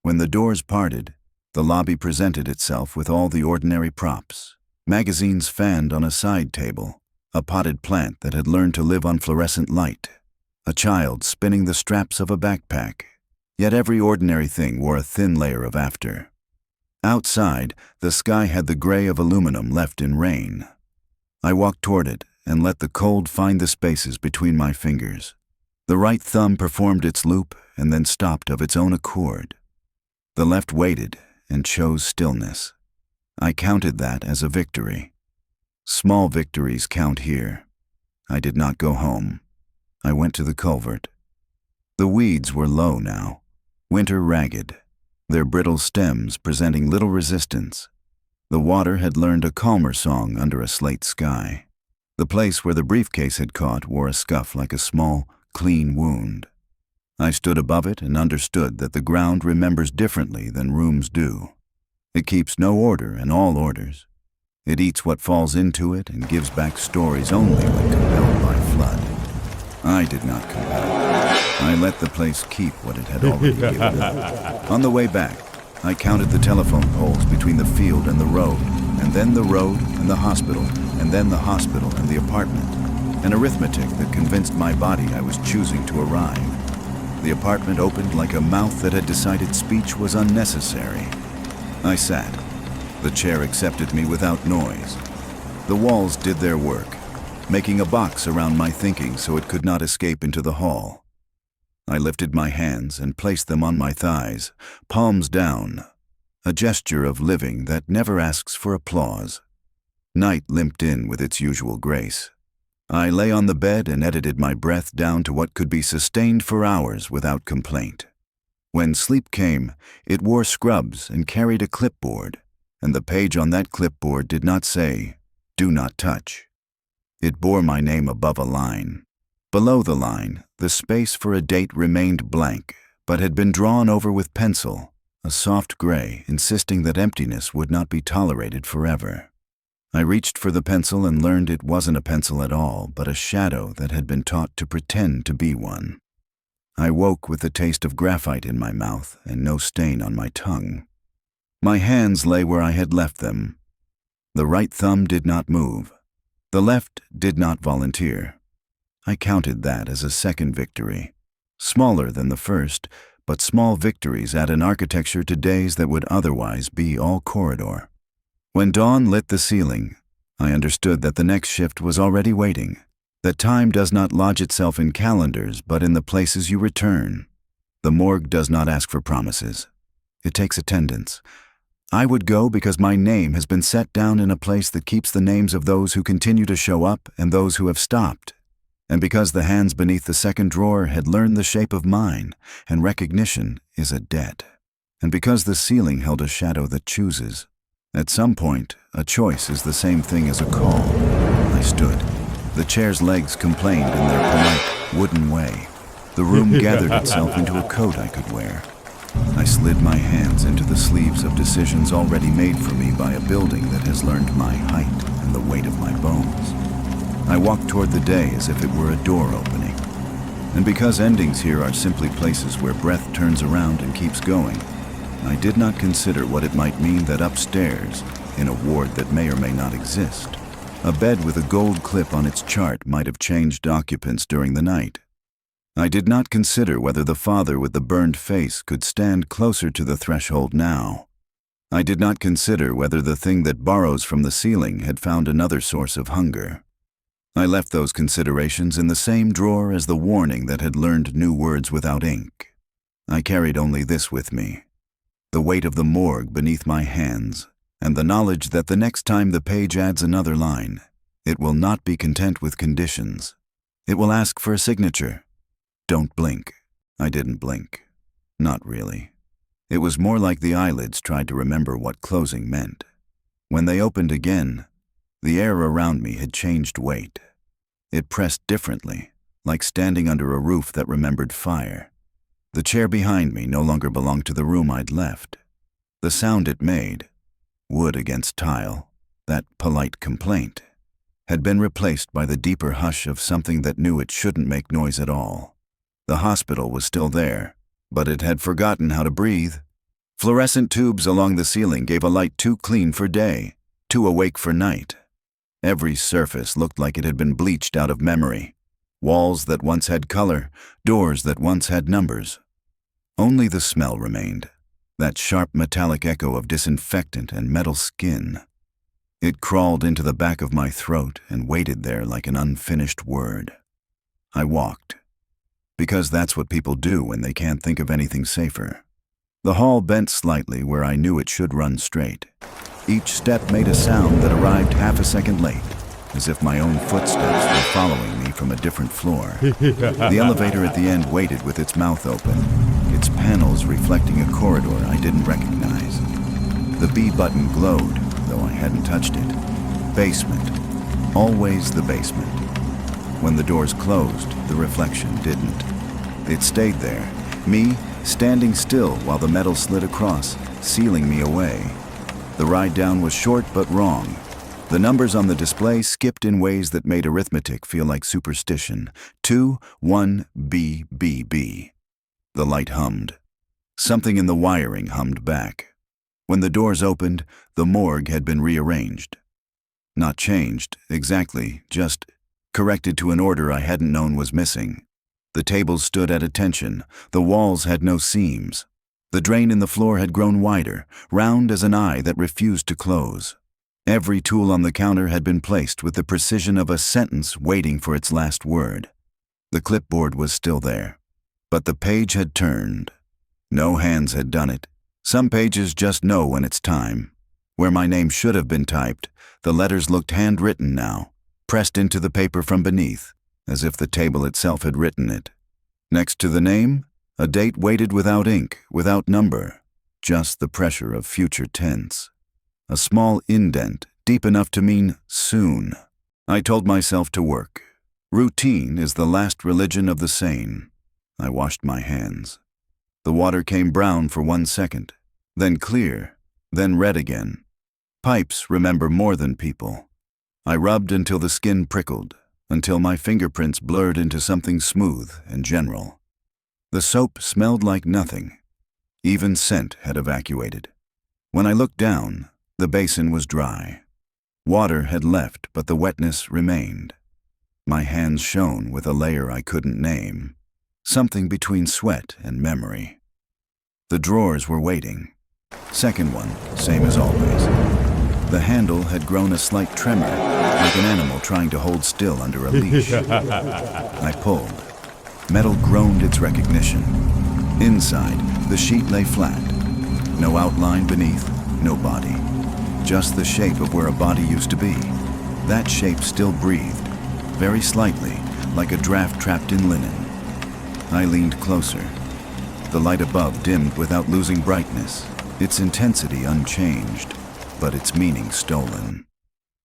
When the doors parted, the lobby presented itself with all the ordinary props. Magazines fanned on a side table, a potted plant that had learned to live on fluorescent light, a child spinning the straps of a backpack. Yet every ordinary thing wore a thin layer of after. Outside, the sky had the gray of aluminum left in rain. I walked toward it and let the cold find the spaces between my fingers. The right thumb performed its loop and then stopped of its own accord. The left waited and chose stillness. I counted that as a victory. Small victories count here. I did not go home. I went to the culvert. The weeds were low now, winter ragged, their brittle stems presenting little resistance. The water had learned a calmer song under a slate sky. The place where the briefcase had caught wore a scuff like a small, clean wound. I stood above it and understood that the ground remembers differently than rooms do. It keeps no order in all orders. It eats what falls into it and gives back stories only when compelled by flood. I did not compel. I let the place keep what it had already given up. On the way back, I counted the telephone poles between the field and the road, and then the road and the hospital, and then the hospital and the apartment. an arithmetic that convinced my body I was choosing to arrive. The apartment opened like a mouth that had decided speech was unnecessary. I sat. The chair accepted me without noise. The walls did their work, making a box around my thinking so it could not escape into the hall. I lifted my hands and placed them on my thighs, palms down, a gesture of living that never asks for applause. Night limped in with its usual grace. I lay on the bed and edited my breath down to what could be sustained for hours without complaint. When sleep came, it wore scrubs and carried a clipboard, and the page on that clipboard did not say, "Do not touch." It bore my name above a line. Below the line, the space for a date remained blank, but had been drawn over with pencil, a soft gray, insisting that emptiness would not be tolerated forever. I reached for the pencil and learned it wasn't a pencil at all, but a shadow that had been taught to pretend to be one. I woke with the taste of graphite in my mouth and no stain on my tongue. My hands lay where I had left them. The right thumb did not move. The left did not volunteer. I counted that as a second victory. Smaller than the first, but small victories add an architecture to days that would otherwise be all corridor. When dawn lit the ceiling, I understood that the next shift was already waiting, that time does not lodge itself in calendars but in the places you return. The morgue does not ask for promises. It takes attendance. I would go because my name has been set down in a place that keeps the names of those who continue to show up and those who have stopped, and because the hands beneath the second drawer had learned the shape of mine, and recognition is a debt, and because the ceiling held a shadow that chooses. At some point, a choice is the same thing as a call. I stood. The chair's legs complained in their polite, wooden way. The room gathered itself into a coat I could wear. I slid my hands into the sleeves of decisions already made for me by a building that has learned my height and the weight of my bones. I walked toward the day as if it were a door opening. And because endings here are simply places where breath turns around and keeps going, I did not consider what it might mean that upstairs, in a ward that may or may not exist, a bed with a gold clip on its chart might have changed occupants during the night. I did not consider whether the father with the burned face could stand closer to the threshold now. I did not consider whether the thing that borrows from the ceiling had found another source of hunger. I left those considerations in the same drawer as the warning that had learned new words without ink. I carried only this with me: the weight of the morgue beneath my hands, and the knowledge that the next time the page adds another line, it will not be content with conditions. It will ask for a signature. Don't blink. I didn't blink. Not really. It was more like the eyelids tried to remember what closing meant. When they opened again, the air around me had changed weight. It pressed differently, like standing under a roof that remembered fire. The chair behind me no longer belonged to the room I'd left. The sound it made, wood against tile, that polite complaint, had been replaced by the deeper hush of something that knew it shouldn't make noise at all. The hospital was still there, but it had forgotten how to breathe. Fluorescent tubes along the ceiling gave a light too clean for day, too awake for night. Every surface looked like it had been bleached out of memory. Walls that once had color, doors that once had numbers. Only the smell remained, that sharp metallic echo of disinfectant and metal skin. It crawled into the back of my throat and waited there like an unfinished word. I walked, because that's what people do when they can't think of anything safer. The hall bent slightly where I knew it should run straight. Each step made a sound that arrived half a second late, as if my own footsteps were following me from a different floor. The elevator at the end waited with its mouth open, its panels reflecting a corridor I didn't recognize. The B button glowed, though I hadn't touched it. Basement. Always the basement. When the doors closed, the reflection didn't. It stayed there, me standing still while the metal slid across, sealing me away. The ride down was short but wrong. The numbers on the display skipped in ways that made arithmetic feel like superstition. 2, 1, B, B, B. The light hummed. Something in the wiring hummed back. When the doors opened, the morgue had been rearranged. Not changed, exactly, just corrected to an order I hadn't known was missing. The tables stood at attention, the walls had no seams. The drain in the floor had grown wider, round as an eye that refused to close. Every tool on the counter had been placed with the precision of a sentence waiting for its last word. The clipboard was still there, but the page had turned. No hands had done it. Some pages just know when it's time. Where my name should have been typed, the letters looked handwritten now, pressed into the paper from beneath, as if the table itself had written it. Next to the name, a date weighted without ink, without number, just the pressure of future tense. A small indent, deep enough to mean soon. I told myself to work. Routine is the last religion of the sane. I washed my hands. The water came brown for 1 second, then clear, then red again. Pipes remember more than people. I rubbed until the skin prickled, until my fingerprints blurred into something smooth and general. The soap smelled like nothing. Even scent had evacuated. When I looked down, the basin was dry. Water had left, but the wetness remained. My hands shone with a layer I couldn't name, something between sweat and memory. The drawers were waiting. Second one, same as always. The handle had grown a slight tremor, like an animal trying to hold still under a leash. I pulled. Metal groaned its recognition. Inside, the sheet lay flat. No outline beneath, no body. Just the shape of where a body used to be. That shape still breathed, very slightly, like a draft trapped in linen. I leaned closer. The light above dimmed without losing brightness, its intensity unchanged, but its meaning stolen.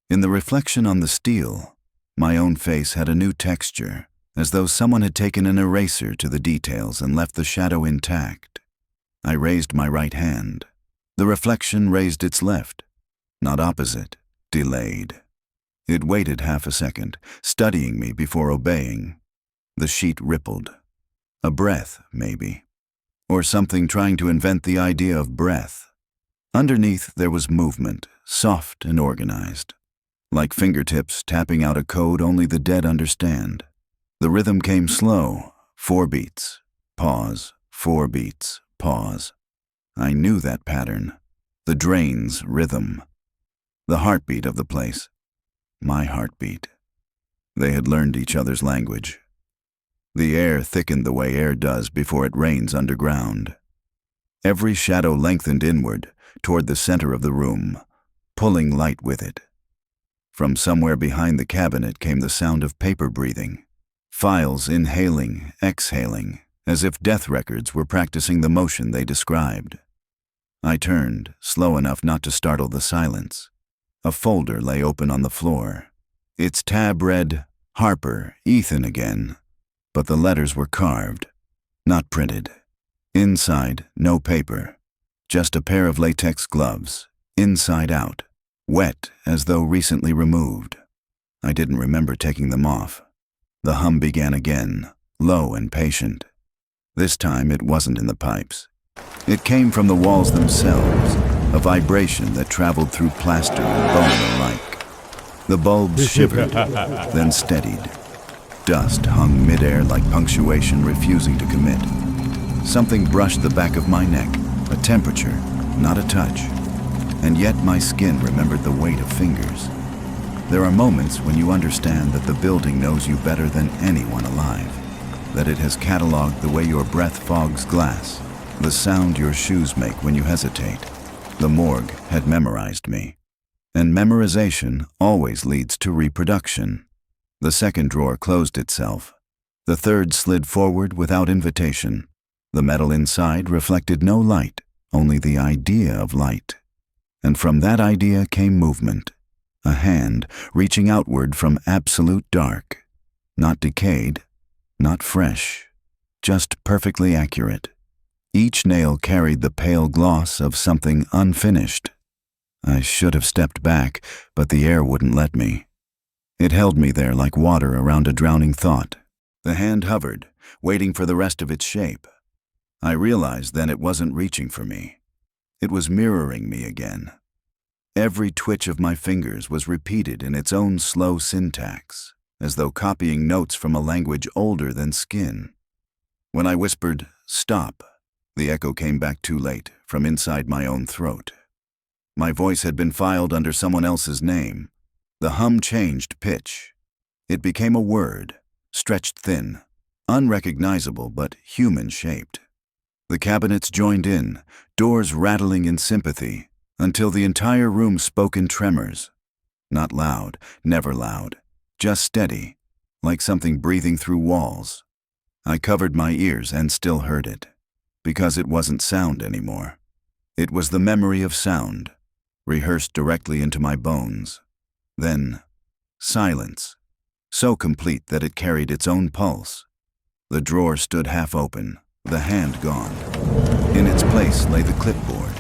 In the reflection on the steel, my own face had a new texture, as though someone had taken an eraser to the details and left the shadow intact. I raised my right hand. The reflection raised its left. Not opposite, delayed. It waited half a second, studying me before obeying. The sheet rippled. A breath, maybe. Or something trying to invent the idea of breath. Underneath there was movement, soft and organized. Like fingertips tapping out a code only the dead understand. The rhythm came slow, 4 beats, pause, 4 beats, pause. I knew that pattern. The drain's rhythm. The heartbeat of the place. My heartbeat. They had learned each other's language. The air thickened the way air does before it rains underground. Every shadow lengthened inward, toward the center of the room, pulling light with it. From somewhere behind the cabinet came the sound of paper breathing. Files inhaling, exhaling, as if death records were practicing the motion they described. I turned, slow enough not to startle the silence. A folder lay open on the floor. Its tab read, Harper, Ethan again. But the letters were carved, not printed. Inside, no paper. Just a pair of latex gloves, inside out, wet as though recently removed. I didn't remember taking them off. The hum began again, low and patient. This time it wasn't in the pipes. It came from the walls themselves, a vibration that traveled through plaster and bone alike. The bulbs shivered, then steadied. Dust hung midair like punctuation refusing to commit. Something brushed the back of my neck, a temperature, not a touch. And yet my skin remembered the weight of fingers. There are moments when you understand that the building knows you better than anyone alive, that it has cataloged the way your breath fogs glass, the sound your shoes make when you hesitate. The morgue had memorized me. And memorization always leads to reproduction. The second drawer closed itself. The third slid forward without invitation. The metal inside reflected no light, only the idea of light. And from that idea came movement. A hand reaching outward from absolute dark. Not decayed, not fresh, just perfectly accurate. Each nail carried the pale gloss of something unfinished. I should have stepped back, but the air wouldn't let me. It held me there like water around a drowning thought. The hand hovered, waiting for the rest of its shape. I realized then it wasn't reaching for me. It was mirroring me again. Every twitch of my fingers was repeated in its own slow syntax, as though copying notes from a language older than skin. When I whispered, "Stop," the echo came back too late, from inside my own throat. My voice had been filed under someone else's name. The hum changed pitch. It became a word, stretched thin, unrecognizable but human-shaped. The cabinets joined in, doors rattling in sympathy, until the entire room spoke in tremors. Not loud, never loud, just steady, like something breathing through walls. I covered my ears and still heard it, because it wasn't sound anymore. It was the memory of sound, rehearsed directly into my bones. Then, silence, so complete that it carried its own pulse. The drawer stood half open, the hand gone. In its place lay the clipboard.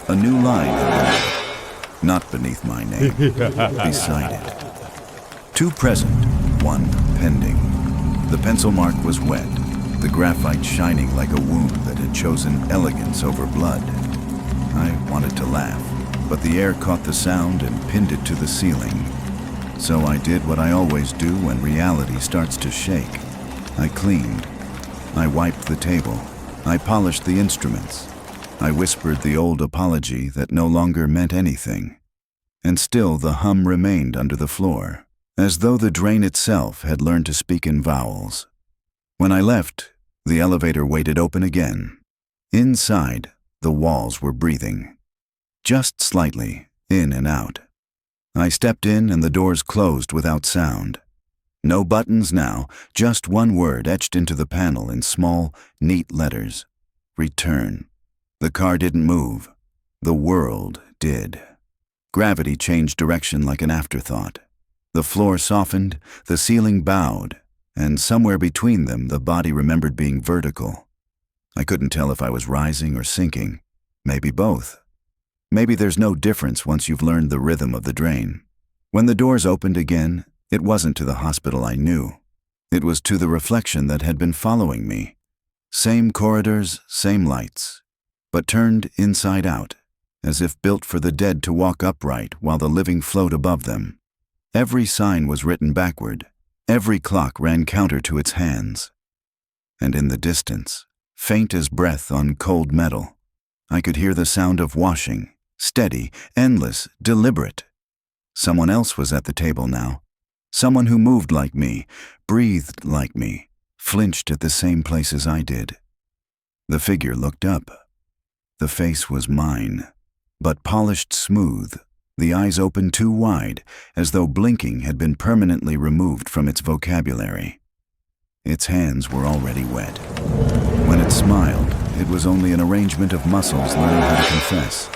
A new line had been added, not beneath my name, beside it. Two present, one pending. The pencil mark was wet, the graphite shining like a wound that had chosen elegance over blood. I wanted to laugh, but the air caught the sound and pinned it to the ceiling. So I did what I always do when reality starts to shake. I cleaned. I wiped the table. I polished the instruments. I whispered the old apology that no longer meant anything. And still the hum remained under the floor, as though the drain itself had learned to speak in vowels. When I left, the elevator waited open again. Inside, the walls were breathing. Just slightly, in and out. I stepped in and the doors closed without sound. No buttons now, just one word etched into the panel in small, neat letters. Return. The car didn't move. The world did. Gravity changed direction like an afterthought. The floor softened, the ceiling bowed, and somewhere between them the body remembered being vertical. I couldn't tell if I was rising or sinking. Maybe both. Maybe there's no difference once you've learned the rhythm of the drain. When the doors opened again, it wasn't to the hospital I knew. It was to the reflection that had been following me. Same corridors, same lights, but turned inside out, as if built for the dead to walk upright while the living flowed above them. Every sign was written backward. Every clock ran counter to its hands. And in the distance, faint as breath on cold metal, I could hear the sound of washing, steady, endless, deliberate. Someone else was at the table now. Someone who moved like me, breathed like me, flinched at the same places I did. The figure looked up. The face was mine, but polished smooth, the eyes open too wide, as though blinking had been permanently removed from its vocabulary. Its hands were already wet. When it smiled, it was only an arrangement of muscles learning how to confess.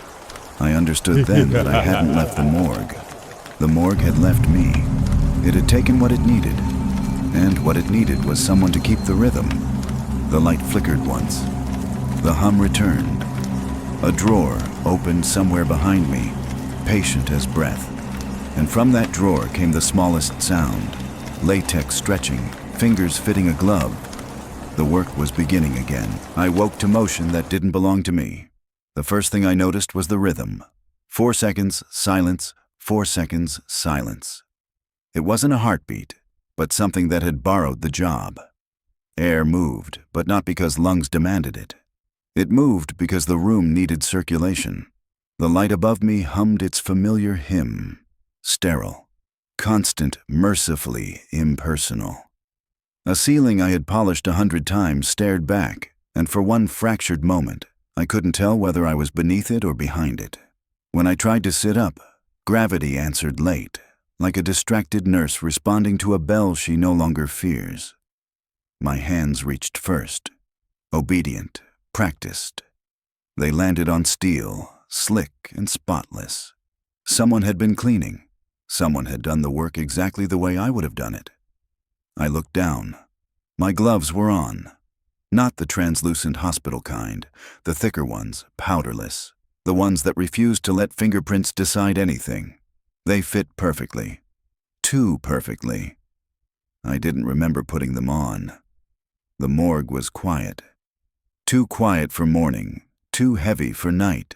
I understood then that I hadn't left the morgue. The morgue had left me. It had taken what it needed, and what it needed was someone to keep the rhythm. The light flickered once. The hum returned. A drawer opened somewhere behind me, patient as breath, and from that drawer came the smallest sound, latex stretching, fingers fitting a glove. The work was beginning again. I woke to motion that didn't belong to me. The first thing I noticed was the rhythm. 4 seconds, silence, 4 seconds, silence. It wasn't a heartbeat, but something that had borrowed the job. Air moved, but not because lungs demanded it. It moved because the room needed circulation. The light above me hummed its familiar hymn, sterile, constant, mercifully impersonal. A ceiling I had polished 100 times stared back, and for one fractured moment, I couldn't tell whether I was beneath it or behind it. When I tried to sit up, gravity answered late, like a distracted nurse responding to a bell she no longer fears. My hands reached first, obedient, practiced. They landed on steel, slick and spotless. Someone had been cleaning. Someone had done the work exactly the way I would have done it. I looked down. My gloves were on. Not the translucent hospital kind, the thicker ones, powderless, the ones that refused to let fingerprints decide anything. They fit perfectly. Too perfectly. I didn't remember putting them on. The morgue was quiet. Too quiet for morning, too heavy for night.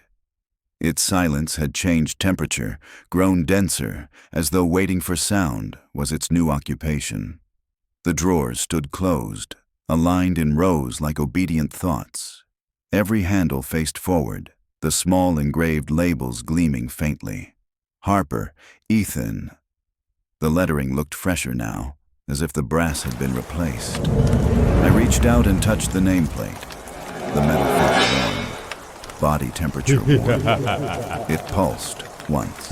Its silence had changed temperature, grown denser, as though waiting for sound was its new occupation. The drawers stood closed, aligned in rows like obedient thoughts. Every handle faced forward, the small engraved labels gleaming faintly. Harper, Ethan. The lettering looked fresher now, as if the brass had been replaced. I reached out and touched the nameplate. The metal felt warm. Body temperature warm. It pulsed once.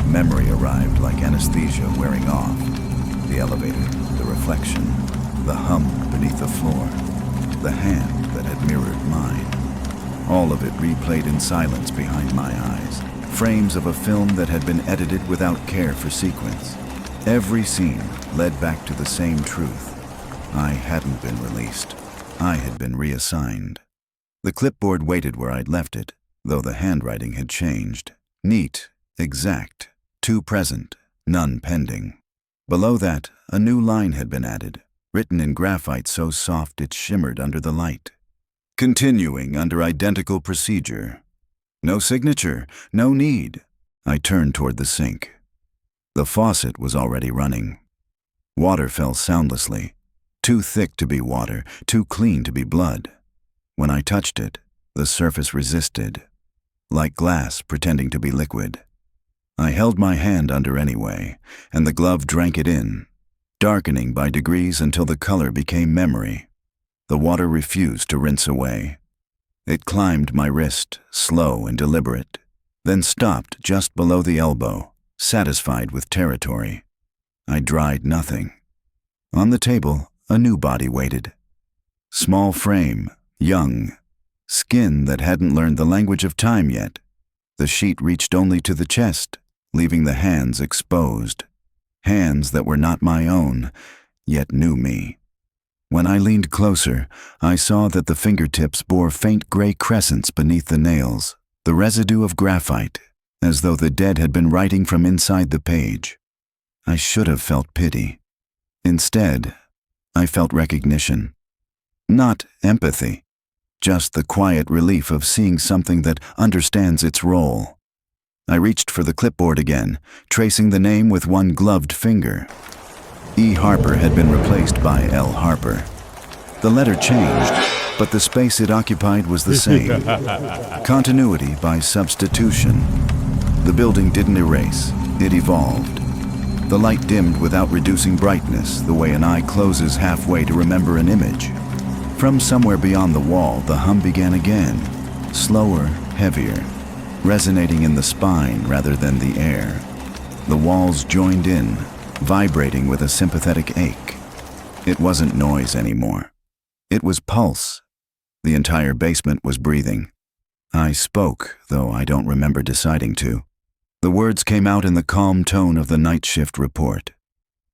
Memory arrived like anesthesia wearing off. The elevator, the reflection, the hum beneath the floor, the hand that had mirrored mine. All of it replayed in silence behind my eyes, frames of a film that had been edited without care for sequence. Every scene led back to the same truth. I hadn't been released. I had been reassigned. The clipboard waited where I'd left it, though the handwriting had changed. Neat, exact, 2 present, none pending. Below that, a new line had been added, written in graphite so soft it shimmered under the light. Continuing under identical procedure. No signature, no need. I turned toward the sink. The faucet was already running. Water fell soundlessly, too thick to be water, too clean to be blood. When I touched it, the surface resisted, like glass pretending to be liquid. I held my hand under anyway, and the glove drank it in, darkening by degrees until the color became memory. The water refused to rinse away. It climbed my wrist, slow and deliberate, then stopped just below the elbow, satisfied with territory. I dried nothing. On the table, a new body waited. Small frame, young, skin that hadn't learned the language of time yet. The sheet reached only to the chest, leaving the hands exposed. Hands that were not my own, yet knew me. When I leaned closer, I saw that the fingertips bore faint gray crescents beneath the nails, the residue of graphite, as though the dead had been writing from inside the page. I should have felt pity. Instead, I felt recognition. Not empathy, just the quiet relief of seeing something that understands its role. I reached for the clipboard again, tracing the name with one gloved finger. E. Harper had been replaced by L. Harper. The letter changed, but the space it occupied was the same. Continuity by substitution. The building didn't erase, it evolved. The light dimmed without reducing brightness, the way an eye closes halfway to remember an image. From somewhere beyond the wall, the hum began again, slower, heavier, resonating in the spine rather than the air. The walls joined in, vibrating with a sympathetic ache. It wasn't noise anymore. It was pulse. The entire basement was breathing. I spoke, though I don't remember deciding to. The words came out in the calm tone of the night shift report.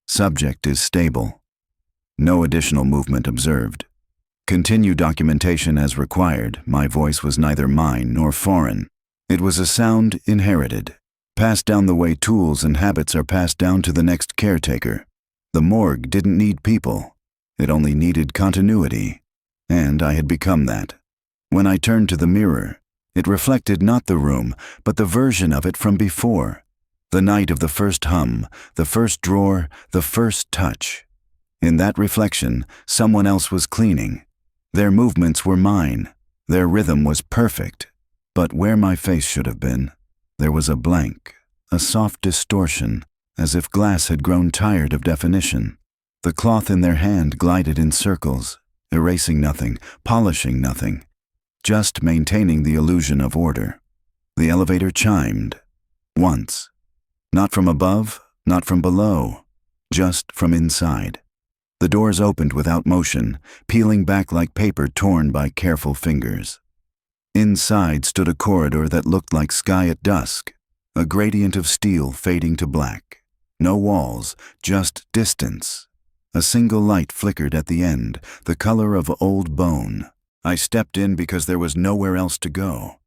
Subject is stable. No additional movement observed. Continue documentation as required. My voice was neither mine nor foreign. It was a sound inherited, passed down the way tools and habits are passed down to the next caretaker. The morgue didn't need people. It only needed continuity. And I had become that. When I turned to the mirror, it reflected not the room, but the version of it from before. The night of the first hum, the first drawer, the first touch. In that reflection, someone else was cleaning. Their movements were mine. Their rhythm was perfect. But where my face should have been, there was a blank, a soft distortion, as if glass had grown tired of definition. The cloth in their hand glided in circles, erasing nothing, polishing nothing, just maintaining the illusion of order. The elevator chimed. Once. Not from above, not from below, just from inside. The doors opened without motion, peeling back like paper torn by careful fingers. Inside stood a corridor that looked like sky at dusk, a gradient of steel fading to black. No walls, just distance. A single light flickered at the end, the color of old bone. I stepped in because there was nowhere else to go.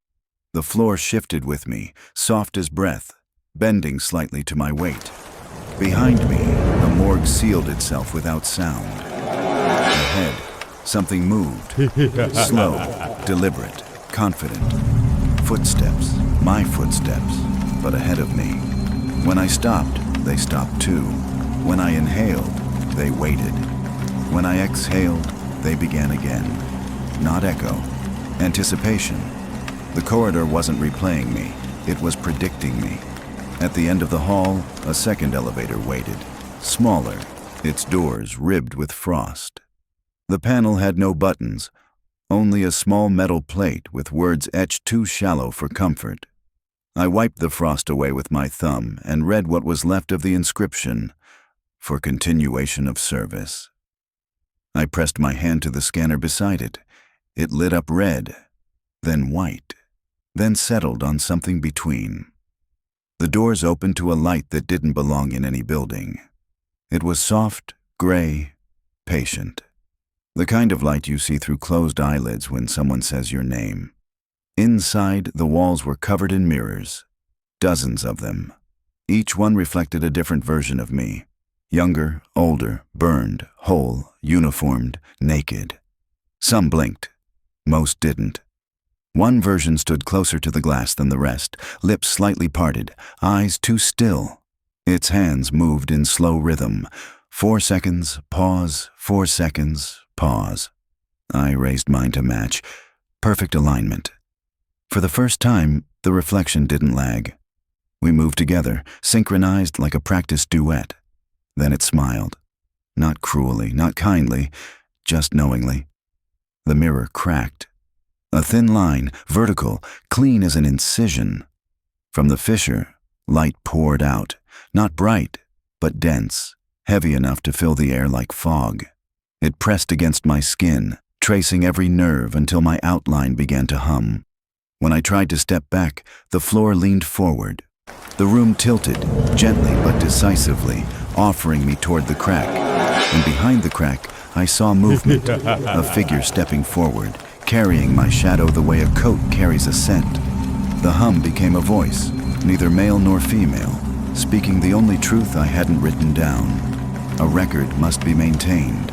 The floor shifted with me, soft as breath, bending slightly to my weight. Behind me, the morgue sealed itself without sound. Ahead, something moved, slow, deliberate, confident. footsteps, my footsteps, but ahead of me. When I stopped, they stopped too. When I inhaled, they waited. When I exhaled, they began again. Not echo, anticipation. The corridor wasn't replaying me, it was predicting me. At the end of the hall, a second elevator waited. Smaller, its doors ribbed with frost. The panel had no buttons, only a small metal plate with words etched too shallow for comfort. I wiped the frost away with my thumb and read what was left of the inscription, "For continuation of service." I pressed my hand to the scanner beside it. It lit up red, then white, then settled on something between. The doors opened to a light that didn't belong in any building. It was soft, gray, patient. The kind of light you see through closed eyelids when someone says your name. Inside, the walls were covered in mirrors, dozens of them. Each one reflected a different version of me. Younger, older, burned, whole, uniformed, naked. Some blinked. Most didn't. One version stood closer to the glass than the rest, lips slightly parted, eyes too still. Its hands moved in slow rhythm. 4 seconds, pause, 4 seconds, pause. I raised mine to match. Perfect alignment. For the first time, the reflection didn't lag. We moved together, synchronized like a practiced duet. Then it smiled. Not cruelly, not kindly, just knowingly. The mirror cracked. A thin line, vertical, clean as an incision. From the fissure, light poured out, not bright, but dense, heavy enough to fill the air like fog. It pressed against my skin, tracing every nerve until my outline began to hum. When I tried to step back, the floor leaned forward. The room tilted, gently but decisively, offering me toward the crack. And behind the crack, I saw movement, a figure stepping forward, carrying my shadow the way a coat carries a scent. The hum became a voice, neither male nor female, speaking the only truth I hadn't written down. A record must be maintained.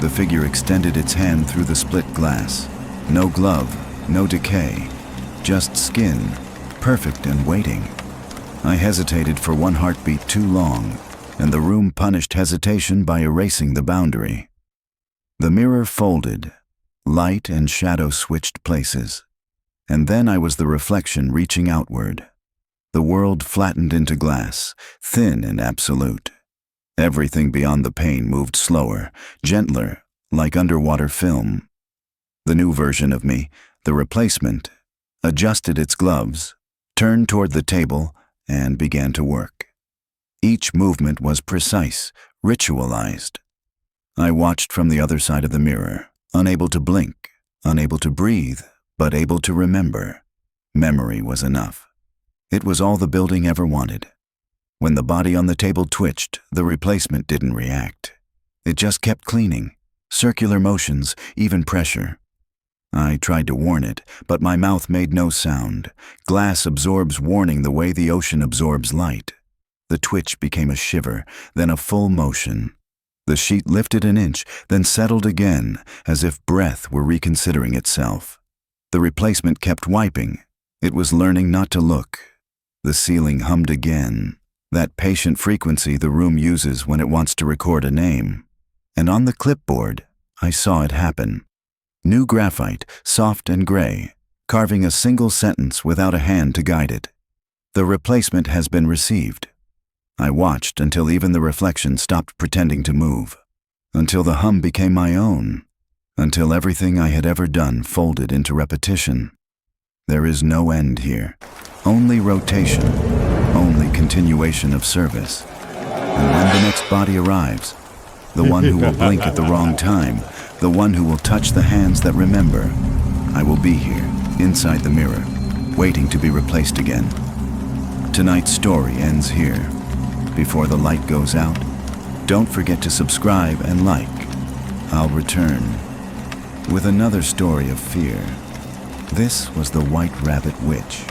The figure extended its hand through the split glass. No glove, no decay, just skin, perfect and waiting. I hesitated for one heartbeat too long, and the room punished hesitation by erasing the boundary. The mirror folded. Light and shadow switched places. And then I was the reflection reaching outward. The world flattened into glass, thin and absolute. Everything beyond the pane moved slower, gentler, like underwater film. The new version of me, the replacement, adjusted its gloves, turned toward the table, and began to work. Each movement was precise, ritualized. I watched from the other side of the mirror, unable to blink, unable to breathe, but able to remember. Memory was enough. It was all the building ever wanted. When the body on the table twitched, the replacement didn't react. It just kept cleaning, circular motions, even pressure. I tried to warn it, but my mouth made no sound. Glass absorbs warning the way the ocean absorbs light. The twitch became a shiver, then a full motion. The sheet lifted an inch, then settled again, as if breath were reconsidering itself. The replacement kept wiping. It was learning not to look. The ceiling hummed again, that patient frequency the room uses when it wants to record a name. And on the clipboard, I saw it happen. New graphite, soft and gray, carving a single sentence without a hand to guide it. The replacement has been received. I watched until even the reflection stopped pretending to move, until the hum became my own, until everything I had ever done folded into repetition. There is no end here, only rotation, only continuation of service. And when the next body arrives, the one who will blink at the wrong time, the one who will touch the hands that remember, I will be here, inside the mirror, waiting to be replaced again. Tonight's story ends here. Before the light goes out, don't forget to subscribe and like. I'll return with another story of fear. This was The White Rabbit Witch.